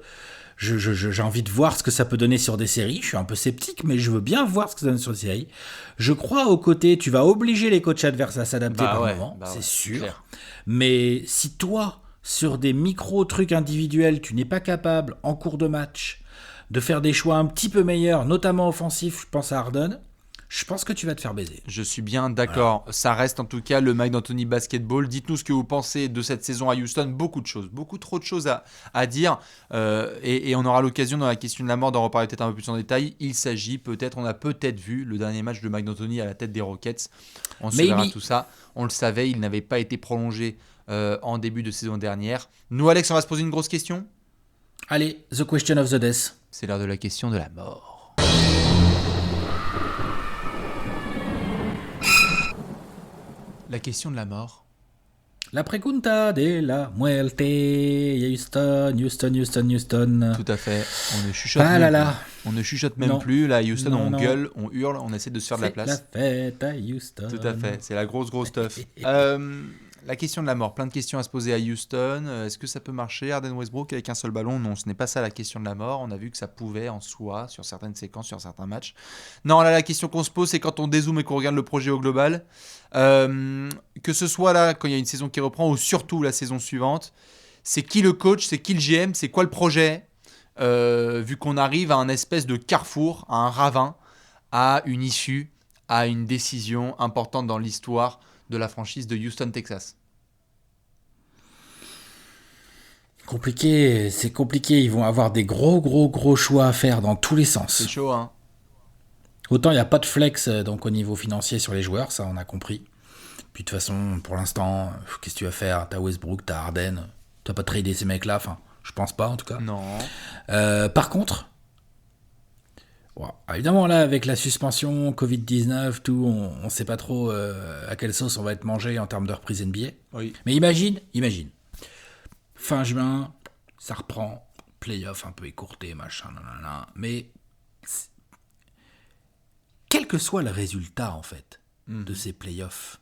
j'ai envie de voir ce que ça peut donner sur des séries. Je suis un peu sceptique, mais je veux bien voir ce que ça donne sur des séries. Je crois au côté, tu vas obliger les coachs adverses à s'adapter par moment, c'est sûr. clair. Mais si toi, sur des micro-trucs individuels, tu n'es pas capable, en cours de match, de faire des choix un petit peu meilleurs, notamment offensifs, je pense à Harden, je pense que tu vas te faire baiser. Je suis bien d'accord. Ça reste en tout cas le Mike D'Antoni Basketball. Dites-nous ce que vous pensez de cette saison à Houston. Beaucoup de choses, beaucoup trop de choses à dire. Et on aura l'occasion dans la question de la mort d'en reparler peut-être un peu plus en détail. Il s'agit peut-être, on a peut-être vu le dernier match de Mike D'Antoni à la tête des Rockets. On se verra tout ça. On le savait, il n'avait pas été prolongé en début de saison dernière. Nous, Alex, on va se poser une grosse question. Allez, the question of the death. C'est l'heure de la question de la mort. La question de la mort. La pregunta de la muerte. Houston, Houston, Houston, Houston. Tout à fait. On ne chuchote Ah même là plus. là. On ne chuchote même Non. plus. Là, à Houston, Non, on non. gueule, on hurle, on essaie de se faire de la C'est place. la fête à Houston. Tout à fait. C'est la grosse stuff. La question de la mort. Plein de questions à se poser à Houston. Est-ce que ça peut marcher, Harden Westbrook, avec un seul ballon? Non, ce n'est pas ça la question de la mort. On a vu que ça pouvait en soi, sur certaines séquences, sur certains matchs. Non, là, la question qu'on se pose, c'est quand on dézoome et qu'on regarde le projet au global. Que ce soit là, quand il y a une saison qui reprend, ou surtout la saison suivante, c'est qui le coach, c'est qui le GM, c'est quoi le projet, vu qu'on arrive à un espèce de carrefour, à un ravin, à une issue, à une décision importante dans l'histoire de la franchise de Houston, Texas. Compliqué, c'est compliqué. Ils vont avoir des gros choix à faire dans tous les sens. C'est chaud, hein. Autant il n'y a pas de flex donc au niveau financier sur les joueurs, ça on a compris. Puis de toute façon, pour l'instant, qu'est-ce que tu vas faire? T'as Westbrook, t'as Harden, t'as pas tradé ces mecs-là, enfin, je pense pas en tout cas. Non. Par contre, bon, évidemment là, avec la suspension, Covid-19, tout, on sait pas trop à quelle sauce on va être mangé en termes de reprise NBA. Oui. Mais imagine, fin juin, ça reprend, playoff un peu écourté, machin, nanana, mais quel que soit le résultat, en fait, de ces playoffs,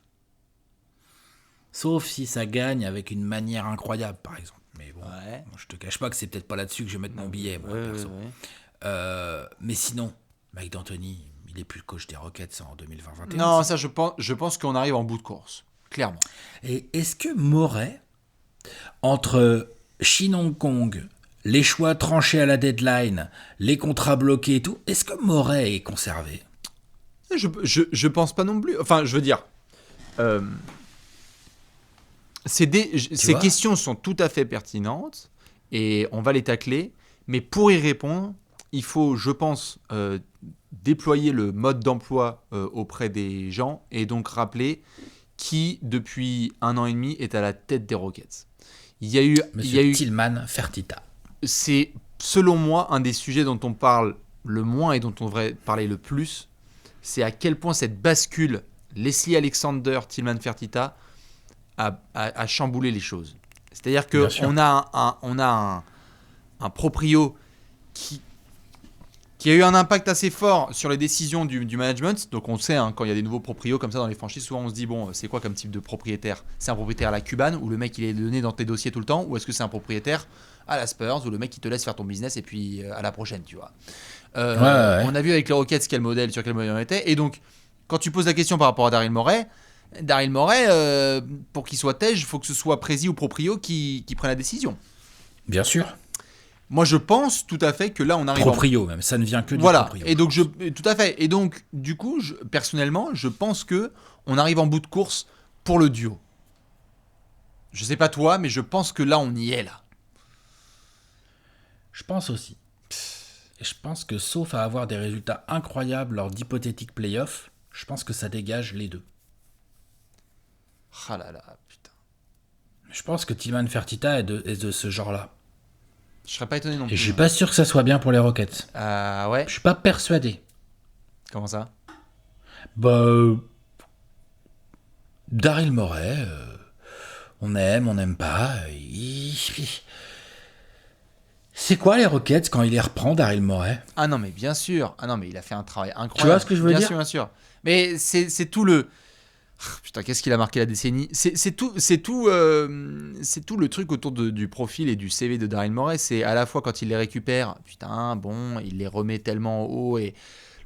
sauf si ça gagne avec une manière incroyable, par exemple. Mais bon, Ouais. je te cache pas que c'est peut-être pas là-dessus que je vais mettre mon billet, moi, perso. Mais sinon, Mike D'Antoni, il est plus le coach des Rockets en 2020-2021. Non, ça, je pense qu'on arrive en bout de course. Clairement. Et est-ce que Moret, entre Shin Hong Kong, les choix tranchés à la deadline, les contrats bloqués et tout, est-ce que Moret est conservé? Je pense pas non plus. Enfin, je veux dire, Ces questions sont tout à fait pertinentes et on va les tacler. Mais pour y répondre, il faut, je pense, déployer le mode d'emploi auprès des gens et donc rappeler qui, depuis 1 an et demi, est à la tête des Rockets. Monsieur Tillman Fertitta. C'est, selon moi, un des sujets dont on parle le moins et dont on devrait parler le plus. C'est à quel point cette bascule Leslie Alexander, Tillman Fertitta a chamboulé les choses. C'est-à-dire qu'on a un proprio qui a eu un impact assez fort sur les décisions du management. Donc on sait, quand il y a des nouveaux proprios comme ça dans les franchises, souvent on se dit, bon, c'est quoi comme type de propriétaire ? C'est un propriétaire à la cubane, où le mec il est donné dans tes dossiers tout le temps, ou est-ce que c'est un propriétaire à la Spurs, où le mec il te laisse faire ton business et puis à la prochaine, tu vois. On a vu avec les Rockets sur quel modèle on était, et donc quand tu poses la question par rapport à Daryl Morey, pour qu'il soit tège, il faut que ce soit prési ou proprio qui prenne la décision. Bien sûr. Moi, je pense tout à fait que là, on arrive proprio même, ça ne vient que du voilà. proprio. Et donc, tout à fait. Et donc, du coup, personnellement, je pense que on arrive en bout de course pour le duo. Je sais pas toi, mais je pense que là, on y est là. Je pense aussi. Et je pense que sauf à avoir des résultats incroyables lors d'hypothétiques playoffs, je pense que ça dégage les deux. Ah là là, putain. Je pense que Tillman Fertitta est de ce genre-là. Je serais pas étonné non plus. Et je suis pas sûr que ça soit bien pour les Rockets. Ouais. Je suis pas persuadé. Comment ça ? Daryl Morey, on aime, on n'aime pas. C'est quoi les Rockets quand il les reprend, Daryl Morey ? Ah non, mais bien sûr. Ah non, mais il a fait un travail incroyable. Tu vois ce que je veux dire ? Bien sûr. Mais c'est tout le... Putain, qu'est-ce qu'il a marqué la décennie ? C'est tout le truc autour du profil et du CV de Daryl Morey. C'est à la fois quand il les récupère, putain, bon, il les remet tellement haut, et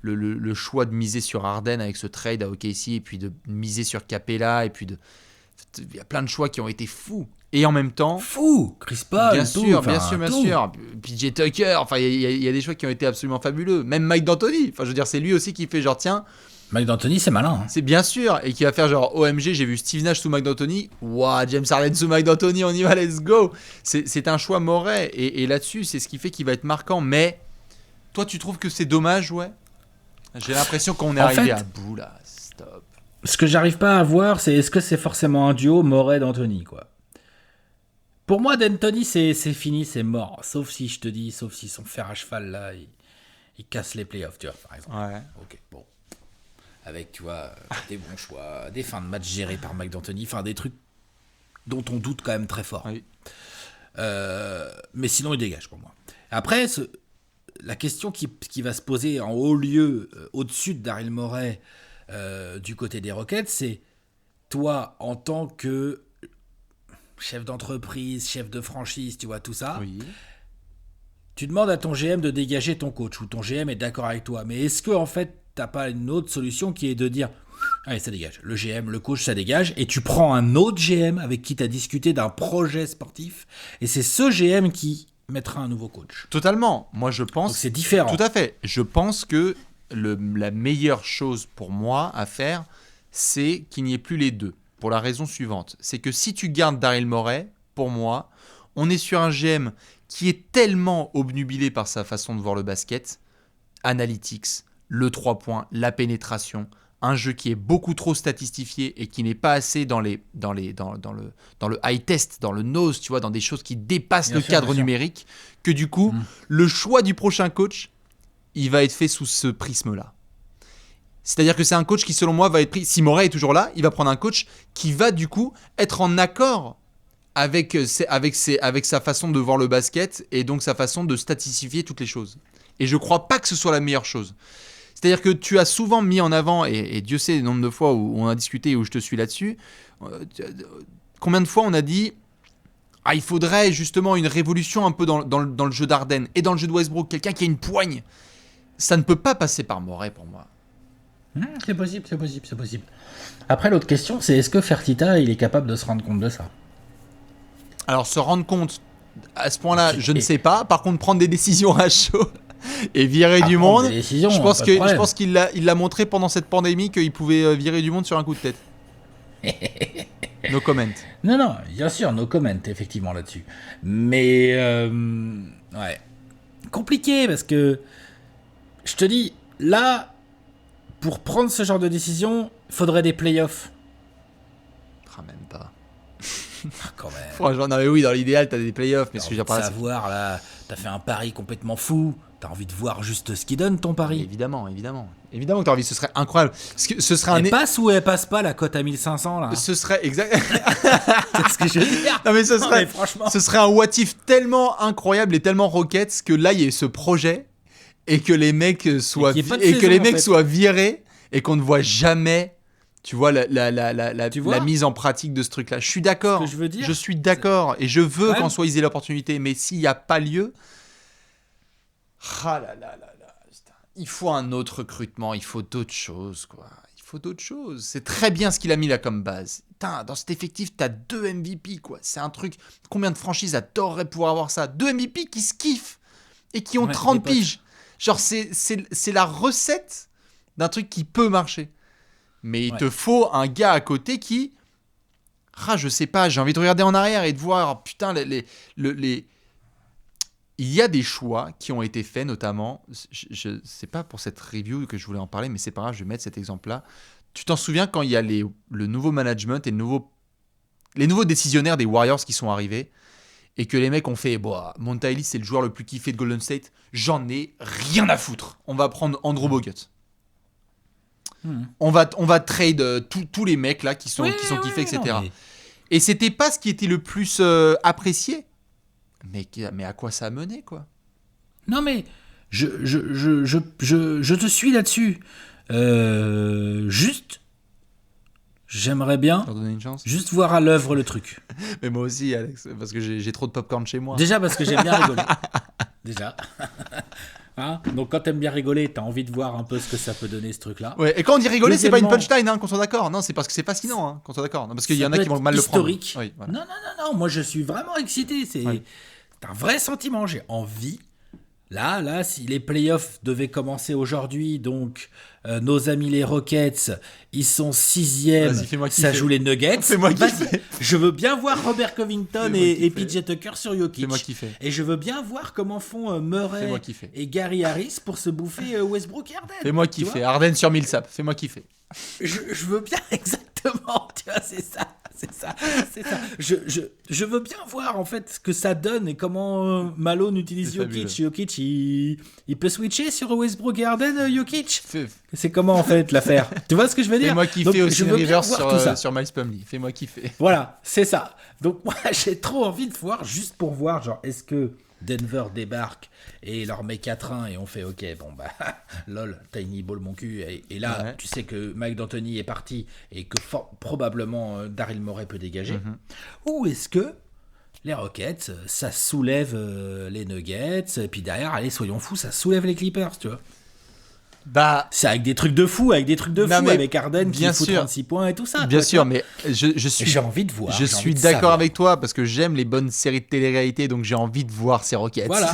le choix de miser sur Harden avec ce trade à OKC, et puis de miser sur Capella, et puis il y a plein de choix qui ont été fous. Et en même temps... Fou, Chris Paul, bien sûr. PJ Tucker, enfin, il y a des choix qui ont été absolument fabuleux. Même Mike D'Antoni, enfin, je veux dire, c'est lui aussi qui fait genre, tiens... Mike D'Antoni, c'est malin. C'est bien sûr, et qui va faire genre OMG, j'ai vu Steve Nash sous Mike D'Antoni. Waouh, James Harden sous Mike D'Antoni, on y va, let's go. C'est un choix Morey, et là-dessus, c'est ce qui fait qu'il va être marquant. Mais toi, tu trouves que c'est dommage, ouais ? J'ai l'impression qu'on est arrivé à bout là. Stop. Ce que j'arrive pas à voir, c'est est-ce que c'est forcément un duo Morey-D'Antoni, quoi. Pour moi, D'Antoni, c'est fini, c'est mort. Sauf si son fer à cheval là, il casse les playoffs, tu vois, par exemple. Ouais. Ok, bon. Avec, tu vois, des bons choix, des fins de match gérées par Mike D'Antoni, enfin des trucs dont on doute quand même très fort. Oui. Mais sinon, il dégage pour moi. Après, la question qui va se poser en haut lieu, au-dessus de Daryl Morey, du côté des Rockets, c'est toi, en tant que chef d'entreprise, chef de franchise, tu vois, tout ça, Oui. tu demandes à ton GM de dégager ton coach, ou ton GM est d'accord avec toi. Mais est-ce que, en fait, t'as pas une autre solution qui est de dire allez, ça dégage, le GM, le coach, ça dégage, et tu prends un autre GM avec qui tu as discuté d'un projet sportif, et c'est ce GM qui mettra un nouveau coach. Totalement. Moi, je pense... Donc c'est différent. Tout à fait. Je pense que la meilleure chose pour moi à faire, c'est qu'il n'y ait plus les deux. Pour la raison suivante. C'est que si tu gardes Daryl Morey, pour moi, on est sur un GM qui est tellement obnubilé par sa façon de voir le basket, analytics, le 3 points, la pénétration, un jeu qui est beaucoup trop statistifié et qui n'est pas assez dans le high test, dans le nose, tu vois, dans des choses qui dépassent le cadre numérique, que du coup, le choix du prochain coach, il va être fait sous ce prisme-là. C'est-à-dire que c'est un coach qui, selon moi, va être pris... Si Morey est toujours là, il va prendre un coach qui va, du coup, être en accord avec sa façon de voir le basket et donc sa façon de statistifier toutes les choses. Et je crois pas que ce soit la meilleure chose. C'est-à-dire que tu as souvent mis en avant, et Dieu sait le nombre de fois où on a discuté et où je te suis là-dessus, combien de fois on a dit il faudrait justement une révolution un peu dans le jeu d'Harden et dans le jeu de Westbrook, quelqu'un qui a une poigne. Ça ne peut pas passer par Morey pour moi. C'est possible. Après, l'autre question, c'est est-ce que Fertitta, il est capable de se rendre compte de ça ? Alors, se rendre compte, à ce point-là, je ne sais pas. Par contre, prendre des décisions à chaud et virer du monde, je pense qu'il l'a montré pendant cette pandémie qu'il pouvait virer du monde sur un coup de tête. No comment. Non, bien sûr, no comment, effectivement, là-dessus. Mais, ouais. Compliqué, parce que, je te dis, là, pour prendre ce genre de décision, il faudrait des playoffs. Même pas. Quand même. Franchement, non mais oui, dans l'idéal, t'as des playoffs, mais ce que j'ai pas savoir, là, t'as fait un pari complètement fou, t'as envie de voir juste ce qu'il donne, ton pari. Évidemment que t'as envie, ce serait incroyable. Ce serait elle passe ou elle passe pas, la cote à 1500, là? Ce serait exact. C'est ce que je veux dire. Non mais franchement, ce serait un what if tellement incroyable et tellement Rockets que là, il y ait ce projet et que les mecs soient soient virés et qu'on ne voit jamais. Tu vois la mise en pratique de ce truc-là. Je suis d'accord. Ce que je veux dire, je suis d'accord et je veux qu'en soit ils aient l'opportunité. Mais s'il n'y a pas lieu, il faut un autre recrutement. Il faut d'autres choses, quoi. Il faut d'autres choses. C'est très bien ce qu'il a mis là comme base. Putain, dans cet effectif, t'as 2 MVP, quoi. C'est un truc. Combien de franchises adoreraient pouvoir avoir ça? 2 MVP qui se kiffent et qui ont 30 piges. Genre, c'est la recette d'un truc qui peut marcher. Mais il te faut un gars à côté qui... je sais pas, j'ai envie de regarder en arrière et de voir, putain, il y a des choix qui ont été faits, notamment, c'est pas pour cette review que je voulais en parler, mais c'est pas grave, je vais mettre cet exemple-là. Tu t'en souviens quand il y a le nouveau management et les nouveaux décisionnaires des Warriors qui sont arrivés et que les mecs ont fait, Monta Ellis, c'est le joueur le plus kiffé de Golden State, j'en ai rien à foutre. On va prendre Andrew Bogut. On va trade tous les mecs là qui sont kiffés, etc. Non, mais... Et c'était pas ce qui était le plus apprécié. Mais à quoi ça a mené, quoi? Non mais je te suis là-dessus. Juste, j'aimerais bien leur donner une chance. Juste voir à l'œuvre le truc. Mais moi aussi, Alex, parce que j'ai trop de popcorn chez moi. Déjà parce que j'aime bien rigoler. Déjà. Hein, donc quand t'aimes bien rigoler, t'as envie de voir un peu ce que ça peut donner, ce truc-là. Ouais, et quand on dit rigoler, c'est pas une punchline, qu'on soit d'accord. Non, c'est parce que c'est fascinant, qu'on soit d'accord. Non, parce qu'il y en a qui vont mal le prendre. Historique. Oui, voilà. Non, moi je suis vraiment excité. C'est un vrai sentiment. J'ai envie. Là, si les playoffs devaient commencer aujourd'hui, donc nos amis les Rockets, ils sont 6e, ça joue les Nuggets. Fais-moi kiffer. Je veux bien voir Robert Covington et PJ Tucker sur Jokic. Fais-moi kiffer. Et je veux bien voir comment font Murray et Gary Harris pour se bouffer Westbrook et Harden. Fais-moi kiffer. Harden sur Millsap. Fais-moi kiffer. Je veux bien exactement. Tu vois, c'est ça. Je veux bien voir en fait ce que ça donne et comment Malone utilise Jokic. Jokic, il peut switcher sur Westbrook et Harden, Jokic. C'est comment en fait l'affaire? Tu vois ce que je veux dire? Fais-moi kiffer aussi Rivers sur Miles Plumlee. Fais-moi kiffer. Voilà, c'est ça. Donc moi j'ai trop envie de voir, juste pour voir, genre est-ce que Denver débarque et leur met 4-1 et on fait ok, bon bah lol, tiny ball mon cul, et là tu sais que Mike D'Antoni est parti et que probablement Daryl Morey peut dégager, ou est-ce que les Rockets ça soulève les Nuggets et puis derrière, allez soyons fous, ça soulève les Clippers, tu vois? C'est avec des trucs de fou, avec Harden qui fout 36 points et tout ça. Bien sûr, mais j'ai envie de voir. Je suis d'accord avec toi parce que j'aime les bonnes séries de télé-réalité, donc j'ai envie de voir ces Rockets. Voilà,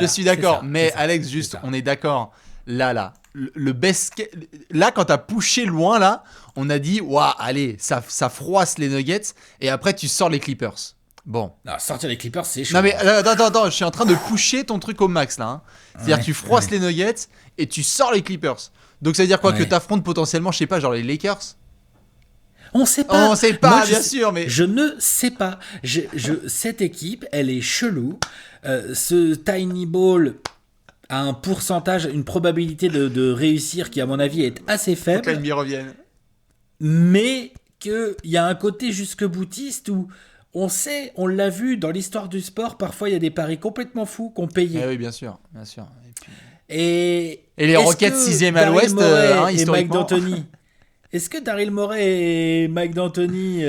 je suis d'accord, mais Alex, juste, on est d'accord. Là, le best. Là, quand t'as poussé loin, là, on a dit, waouh, allez, ça froisse les Nuggets, et après tu sors les Clippers. Bon. Non, sortir les Clippers, c'est chaud. Non, mais attends, je suis en train de pusher ton truc au max, là. C'est-à-dire que tu froisses les Nuggets et tu sors les Clippers. Donc ça veut dire quoi? Que t'affrontes potentiellement, je sais pas, genre les Lakers? On sait pas. On sait pas, bien sûr, mais... Je ne sais pas. Cette équipe, elle est chelou. Ce Tiny Ball a un pourcentage, une probabilité de réussir qui, à mon avis, est assez faible. Faut qu'elle m'y revienne. Mais qu'il y a un côté jusque boutiste où... On sait, on l'a vu dans l'histoire du sport, parfois il y a des paris complètement fous qu'on payait. Eh oui, bien sûr. Et les Rockets 6e à l'ouest, et Mike D'Antoni. Est-ce que Daryl Morey et Mike D'Antoni,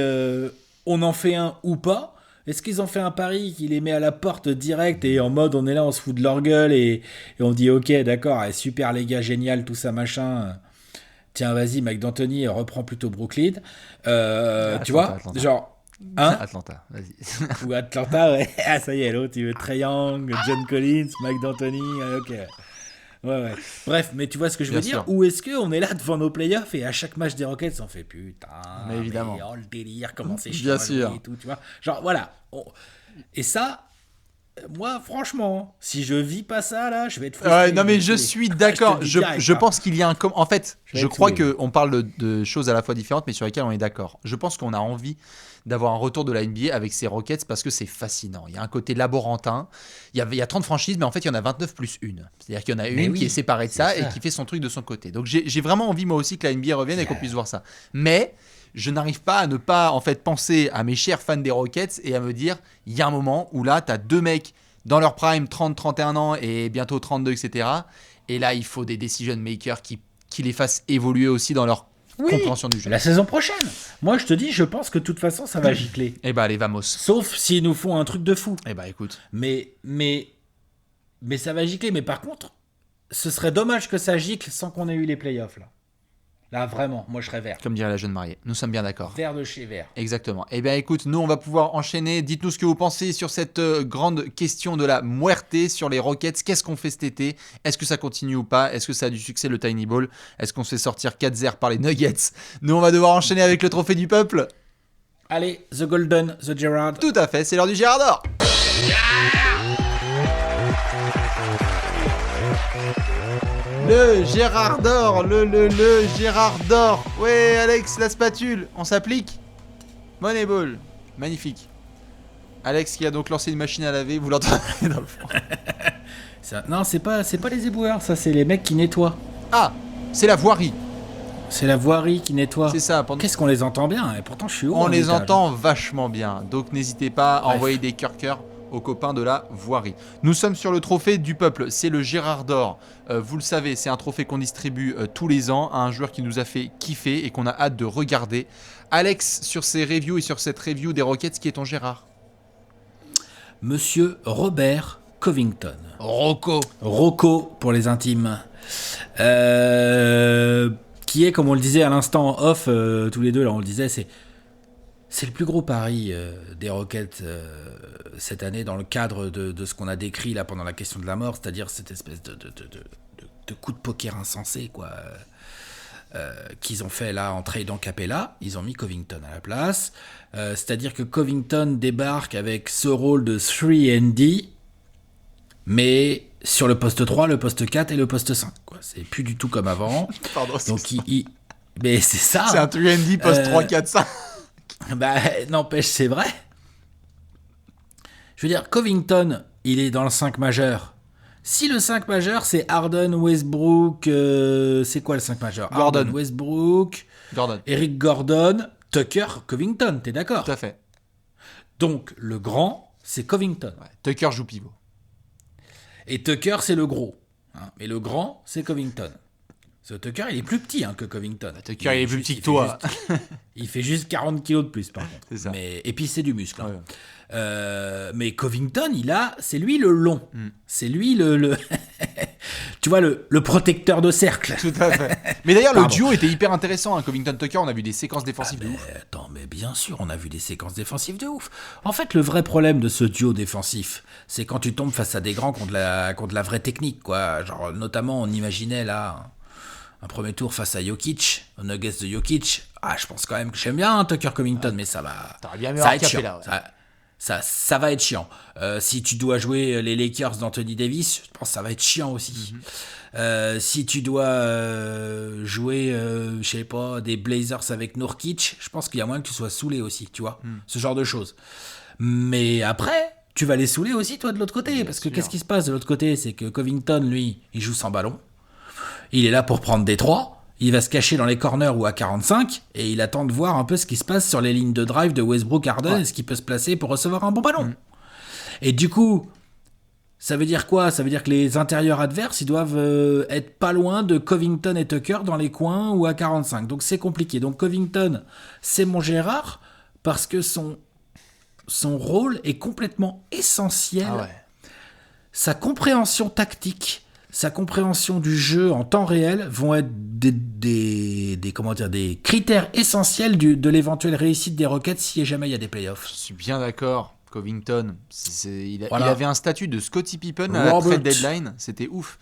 on en fait un ou pas? Est-ce qu'ils ont fait un pari qui les met à la porte direct et en mode on est là, on se fout de leur gueule et on dit ok, d'accord, super les gars, génial, tout ça, machin. Tiens, vas-y, Mike D'Antoni reprend plutôt Brooklyn. Tu vois, Atlanta. Genre... Atlanta, vas-y. Ou Atlanta, ouais. Ah, ça y est, l'autre, il veut Trae Young, John Collins, Mike D'Antoni, ok. Ouais. Bref, mais tu vois ce que je veux Bien dire. sûr. Ou est-ce qu'on est là devant nos playoffs et à chaque match des Rockets, on fait putain. Mais évidemment. Oh, le délire, comment c'est Bien chiant à sûr. jouer et tout, tu vois. Genre, voilà. Et ça, moi, franchement, si je vis pas ça, là, je vais être frustré. Non mais je saoulé. suis Je te d'accord. le dis Je, direct, je hein. pense qu'il y a en fait, Je vais je être crois saoulé. qu'on parle de choses à la fois différentes, mais sur lesquelles on est d'accord. Je pense qu'on a envie d'avoir un retour de la NBA avec ces Rockets parce que c'est fascinant. Il y a un côté laborantin. Il y a 30 franchises, mais en fait, il y en a 29 plus une. C'est-à-dire qu'il y en a Mais une oui, qui est séparée de c'est ça ça. et qui fait son truc de son côté. Donc j'ai vraiment envie, moi aussi, que la NBA revienne et qu'on puisse voir ça. Mais je n'arrive pas à ne pas en fait penser à mes chers fans des Rockets et à me dire, il y a un moment où là, tu as deux mecs dans leur prime, 30, 31 ans et bientôt 32, etc. Et là, il faut des decision makers qui les fassent évoluer aussi dans leur compréhension du jeu. La saison prochaine. Moi, je te dis, je pense que de toute façon, ça va gicler. Eh bah, allez, vamos. Sauf s'ils nous font un truc de fou. Eh bah, écoute. Mais ça va gicler. Mais par contre, ce serait dommage que ça gicle sans qu'on ait eu les playoffs, là. Là, vraiment, moi, je serais vert. Comme dirait la jeune mariée. Nous sommes bien d'accord. Vert de chez vert. Exactement. Eh bien, écoute, nous, on va pouvoir enchaîner. Dites-nous ce que vous pensez sur cette grande question de la muerte sur les Rockets. Qu'est-ce qu'on fait cet été? Est-ce que ça continue ou pas? Est-ce que ça a du succès, le Tiny Ball? Est-ce qu'on se fait sortir 4-0 par les Nuggets? Nous, on va devoir enchaîner avec le trophée du peuple. Allez, The Golden, The Gerrard. Tout à fait, c'est l'heure du Gérard d'or. Le Gérard d'or, le Gérard d'or. Ouais, Alex, la spatule, on s'applique. Moneyball, magnifique. Alex qui a donc lancé une machine à laver, vous l'entendez dans le fond. Non, c'est pas les éboueurs, ça, c'est les mecs qui nettoient. Ah, c'est la voirie, C'est la voirie qui nettoie. c'est ça. Qu'est-ce qu'on les entend bien? Et pourtant, je suis haut. On en les étage. entend vachement bien, donc n'hésitez pas à Bref. envoyer des cœurs aux copains de la voirie. Nous sommes sur le trophée du peuple, c'est le Gérard d'or. Vous le savez, c'est un trophée qu'on distribue tous les ans à un joueur qui nous a fait kiffer et qu'on a hâte de regarder. Alex, sur ces reviews et sur cette review des Rockets, qui est ton Gérard? Monsieur Robert Covington. Rocco. Pour les intimes. Qui est, comme on le disait à l'instant en off, tous les deux, là on le disait, c'est le plus gros pari des Rockets cette année dans le cadre de ce qu'on a décrit là pendant la question de la mort, c'est-à-dire cette espèce de coup de poker insensé, quoi. Qu'ils ont fait là en tradant Capella, ils ont mis Covington à la place. C'est-à-dire que Covington débarque avec ce rôle de 3&D, mais sur le poste 3, le poste 4 et le poste 5. Quoi. C'est plus du tout comme avant. Pardon, c'est Donc ça. mais c'est ça. C'est un 3&D post 3, 4, 5. Bah, n'empêche, c'est vrai. Je veux dire, Covington, il est dans le 5 majeur. Si le 5 majeur, c'est Harden, Westbrook... c'est quoi le 5 majeur? Gordon. Harden, Westbrook, Gordon. Eric Gordon, Tucker, Covington, t'es d'accord? Tout à fait. Donc, le grand, c'est Covington. Ouais. Tucker joue pivot. Et Tucker, c'est le gros. Hein. Mais le grand, c'est Covington. Ce Tucker, il est plus petit que Covington. Tucker, il est plus petit que fait toi. Il fait juste 40 kilos de plus, par contre. C'est ça. Et puis, c'est du muscle. Hein. Ouais. Mais Covington, c'est lui le long. Mm. C'est lui le tu vois, le protecteur de cercle. Tout à fait. Mais d'ailleurs, le Pardon. duo était hyper intéressant. Hein. Covington-Tucker, on a vu des séquences défensives de ouf. Attends, mais bien sûr, on a vu des séquences défensives de ouf. En fait, le vrai problème de ce duo défensif, c'est quand tu tombes face à des grands qui ont de la vraie technique, quoi. Genre, notamment, on imaginait là un premier tour face à Jokic, aux Nuggets de Jokic. Ah, je pense quand même que j'aime bien Tucker Covington, mais ça va. T'aurais bien aimé Ça va avoir être chiant. Capella, ouais. Ça va être chiant. Si tu dois jouer les Lakers d'Anthony Davis, je pense que ça va être chiant aussi. Si tu dois jouer, je sais pas, des Blazers avec Nurkic, je pense qu'il y a moyen que tu sois saoulé aussi, tu vois. Ce genre de choses. Mais après, tu vas les saouler aussi, toi, de l'autre côté. Parce que sûr. qu'est-ce qui se passe de l'autre côté? C'est que Covington, lui, il joue sans ballon. Il est là pour prendre des 3. Il va se cacher dans les corners ou à 45 et il attend de voir un peu ce qui se passe sur les lignes de drive de Westbrook, Harden, et ce qu'il peut se placer pour recevoir un bon ballon. Et du coup, ça veut dire quoi? Ça veut dire que les intérieurs adverses, ils doivent être pas loin de Covington et Tucker dans les coins ou à 45. Donc c'est compliqué. Donc Covington, c'est mon Gérard parce que son rôle est complètement essentiel. Ah ouais. Sa compréhension tactique, sa compréhension du jeu en temps réel vont être des critères essentiels de l'éventuelle réussite des Rockets si jamais il y a des playoffs. Je suis bien d'accord. Covington, il Voilà. avait un statut de Scottie Pippen à la Robert. trade deadline. C'était ouf.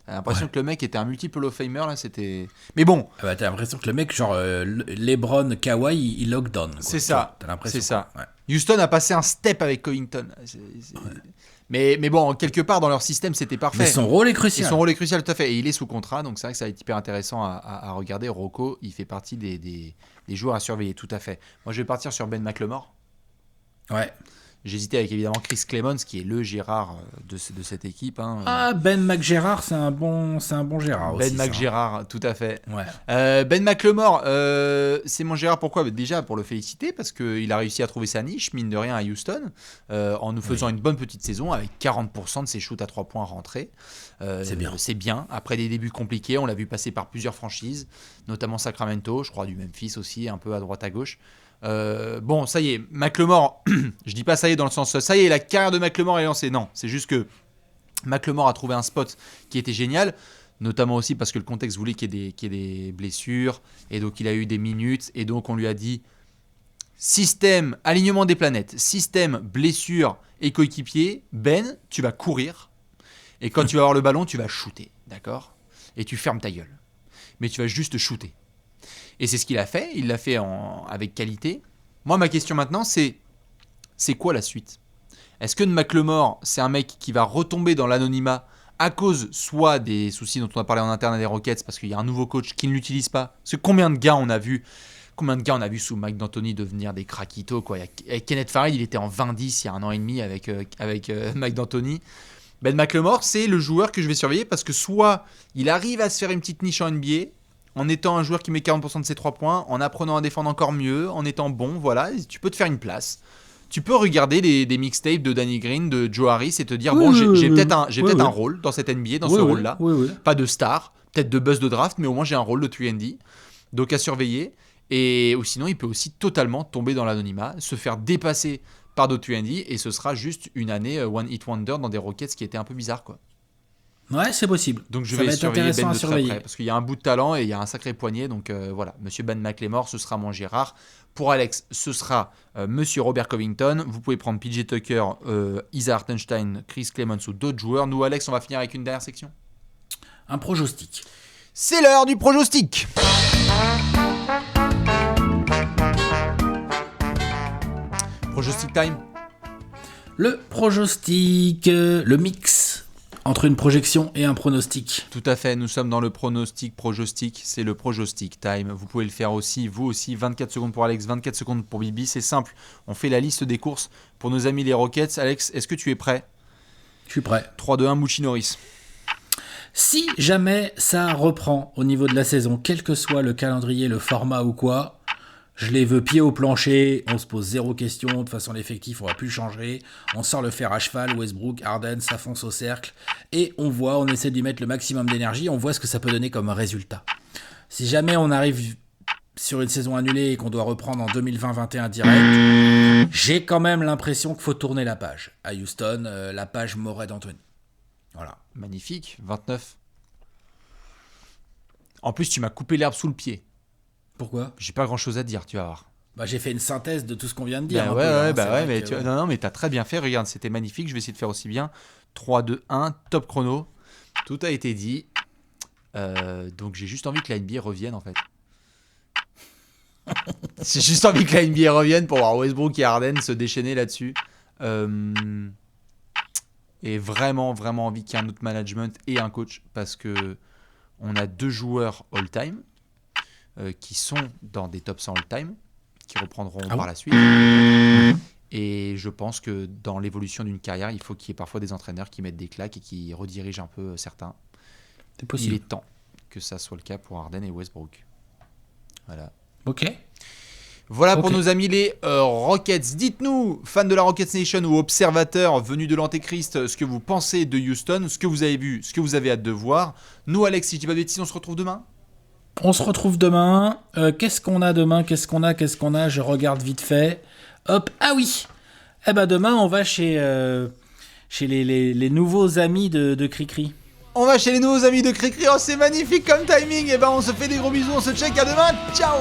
T'as l'impression que le mec était un multiple Hall of Famer, là, c'était... Mais bon... Ah bah, t'as l'impression que le mec, genre, LeBron, Kawhi, il lockdown. C'est ça, t'as l'impression. c'est ça. Ouais. Houston a passé un step avec Covington. Mais bon, quelque part, dans leur système, c'était parfait. Mais son rôle est Et crucial. son rôle est crucial, tout à fait. Et il est sous contrat, donc c'est vrai que ça va être hyper intéressant à regarder. Rocco, il fait partie des joueurs à surveiller, tout à fait. Moi, je vais partir sur Ben McLemore. Ouais. J'hésitais avec évidemment Chris Clemons, qui est le Gérard de cette équipe. Hein. Ah, Ben McGérard, c'est un bon Gérard aussi. Ben McGérard, tout à fait. Ouais. Ben McLemore, c'est mon Gérard. Pourquoi ? Déjà pour le féliciter, parce qu'il a réussi à trouver sa niche, mine de rien, à Houston, en nous faisant une bonne petite saison avec 40% de ses shoots à 3 points rentrés. C'est bien. C'est bien. Après des débuts compliqués, on l'a vu passer par plusieurs franchises, notamment Sacramento, je crois du Memphis aussi, un peu à droite à gauche. Bon, ça y est, McLemore, je dis pas ça y est dans le sens ça y est, la carrière de McLemore est lancée. Non, c'est juste que McLemore a trouvé un spot qui était génial, notamment aussi parce que le contexte voulait qu'il y ait des blessures, et donc il a eu des minutes, et donc on lui a dit système, alignement des planètes, système, blessure et coéquipier, Ben, tu vas courir, et quand tu vas avoir le ballon, tu vas shooter, d'accord ? Et tu fermes ta gueule. Mais tu vas juste shooter. Et c'est ce qu'il a fait, il l'a fait avec qualité. Moi, ma question maintenant, c'est quoi la suite ? Est-ce que McLemore, c'est un mec qui va retomber dans l'anonymat à cause soit des soucis dont on a parlé en interne à des Rockets, parce qu'il y a un nouveau coach qui ne l'utilise pas ? Parce que combien de gars on a vu sous Mike D'Antoni devenir des craquitos, quoi. Avec Kenneth Farid, il était en 20-10 il y a 1 an et demi avec Mike D'Antoni. Ben McLemore, c'est le joueur que je vais surveiller parce que soit il arrive à se faire une petite niche en NBA, en étant un joueur qui met 40% de ses 3 points, en apprenant à défendre encore mieux, en étant bon, voilà, tu peux te faire une place. Tu peux regarder des mixtapes de Danny Green, de Joe Harris et te dire, j'ai peut-être un rôle dans cette NBA, dans ce rôle-là. Oui. Pas de star, peut-être de buzz de draft, mais au moins j'ai un rôle de 3&D, donc à surveiller. Ou sinon, il peut aussi totalement tomber dans l'anonymat, se faire dépasser par d'autres 3&D, et ce sera juste une année One Hit Wonder dans des Rockets qui étaient un peu bizarres, quoi. Ouais, c'est possible. Donc je Ça vais va être surveiller intéressant Ben à de très surveiller. près, parce qu'il y a un bout de talent et il y a un sacré poignet, donc voilà, Monsieur Ben McLemore, ce sera mon Gérard. Pour Alex, ce sera Monsieur Robert Covington. Vous pouvez prendre PJ Tucker, Isa Hartenstein, Chris Clemons ou d'autres joueurs. Nous, Alex, on va finir avec une dernière section. Un projostic. C'est l'heure du projostic. Projostic time. Le projostic, le mix entre une projection et un pronostic. Tout à fait, nous sommes dans le pronostic projostic, c'est le projostic time. Vous pouvez le faire aussi, vous aussi, 24 secondes pour Alex, 24 secondes pour Bibi, c'est simple. On fait la liste des courses pour nos amis les Rockets. Alex, est-ce que tu es prêt ? Je suis prêt. 3, 2, 1, Mouchi Norris. Si jamais ça reprend au niveau de la saison, quel que soit le calendrier, le format ou quoi, je les veux pied au plancher, on se pose 0 question, de toute façon l'effectif on va plus le changer, on sort le fer à cheval, Westbrook, Harden, ça fonce au cercle, et on essaie de lui mettre le maximum d'énergie, on voit ce que ça peut donner comme résultat. Si jamais on arrive sur une saison annulée et qu'on doit reprendre en 2020-21 direct, j'ai quand même l'impression qu'il faut tourner la page. À Houston, la page Moret d'Anthony. Voilà. Magnifique, 29. En plus, tu m'as coupé l'herbe sous le pied. Pourquoi ? J'ai pas grand chose à dire, tu vas voir. Bah, j'ai fait une synthèse de tout ce qu'on vient de dire. Non, mais t'as très bien fait. Regarde, c'était magnifique. Je vais essayer de faire aussi bien. 3, 2, 1, top chrono. Tout a été dit. Donc j'ai juste envie que la NBA revienne en fait. J'ai juste envie que la NBA revienne pour voir Westbrook et Harden se déchaîner là-dessus. Et vraiment, vraiment envie qu'il y ait un autre management et un coach parce que on a 2 joueurs all-time qui sont dans des top 100 all-time, qui reprendront par la suite. Et je pense que dans l'évolution d'une carrière, il faut qu'il y ait parfois des entraîneurs qui mettent des claques et qui redirigent un peu certains. C'est possible. Il est temps que ça soit le cas pour Harden et Westbrook. Voilà. Ok. Voilà pour nos amis les Rockets. Dites-nous, fans de la Rockets Nation ou observateurs venus de l'Antéchrist, ce que vous pensez de Houston, ce que vous avez vu, ce que vous avez hâte de voir. Nous, Alex, si je dis pas de bêtises, on se retrouve demain. On se retrouve demain. Qu'est-ce qu'on a demain ? Qu'est-ce qu'on a ? Je regarde vite fait. Hop. Ah oui. Eh ben demain, on va chez les nouveaux amis de Cricri. On va chez les nouveaux amis de Cricri. Oh, c'est magnifique comme timing. Et ben, on se fait des gros bisous. On se check à demain. Ciao.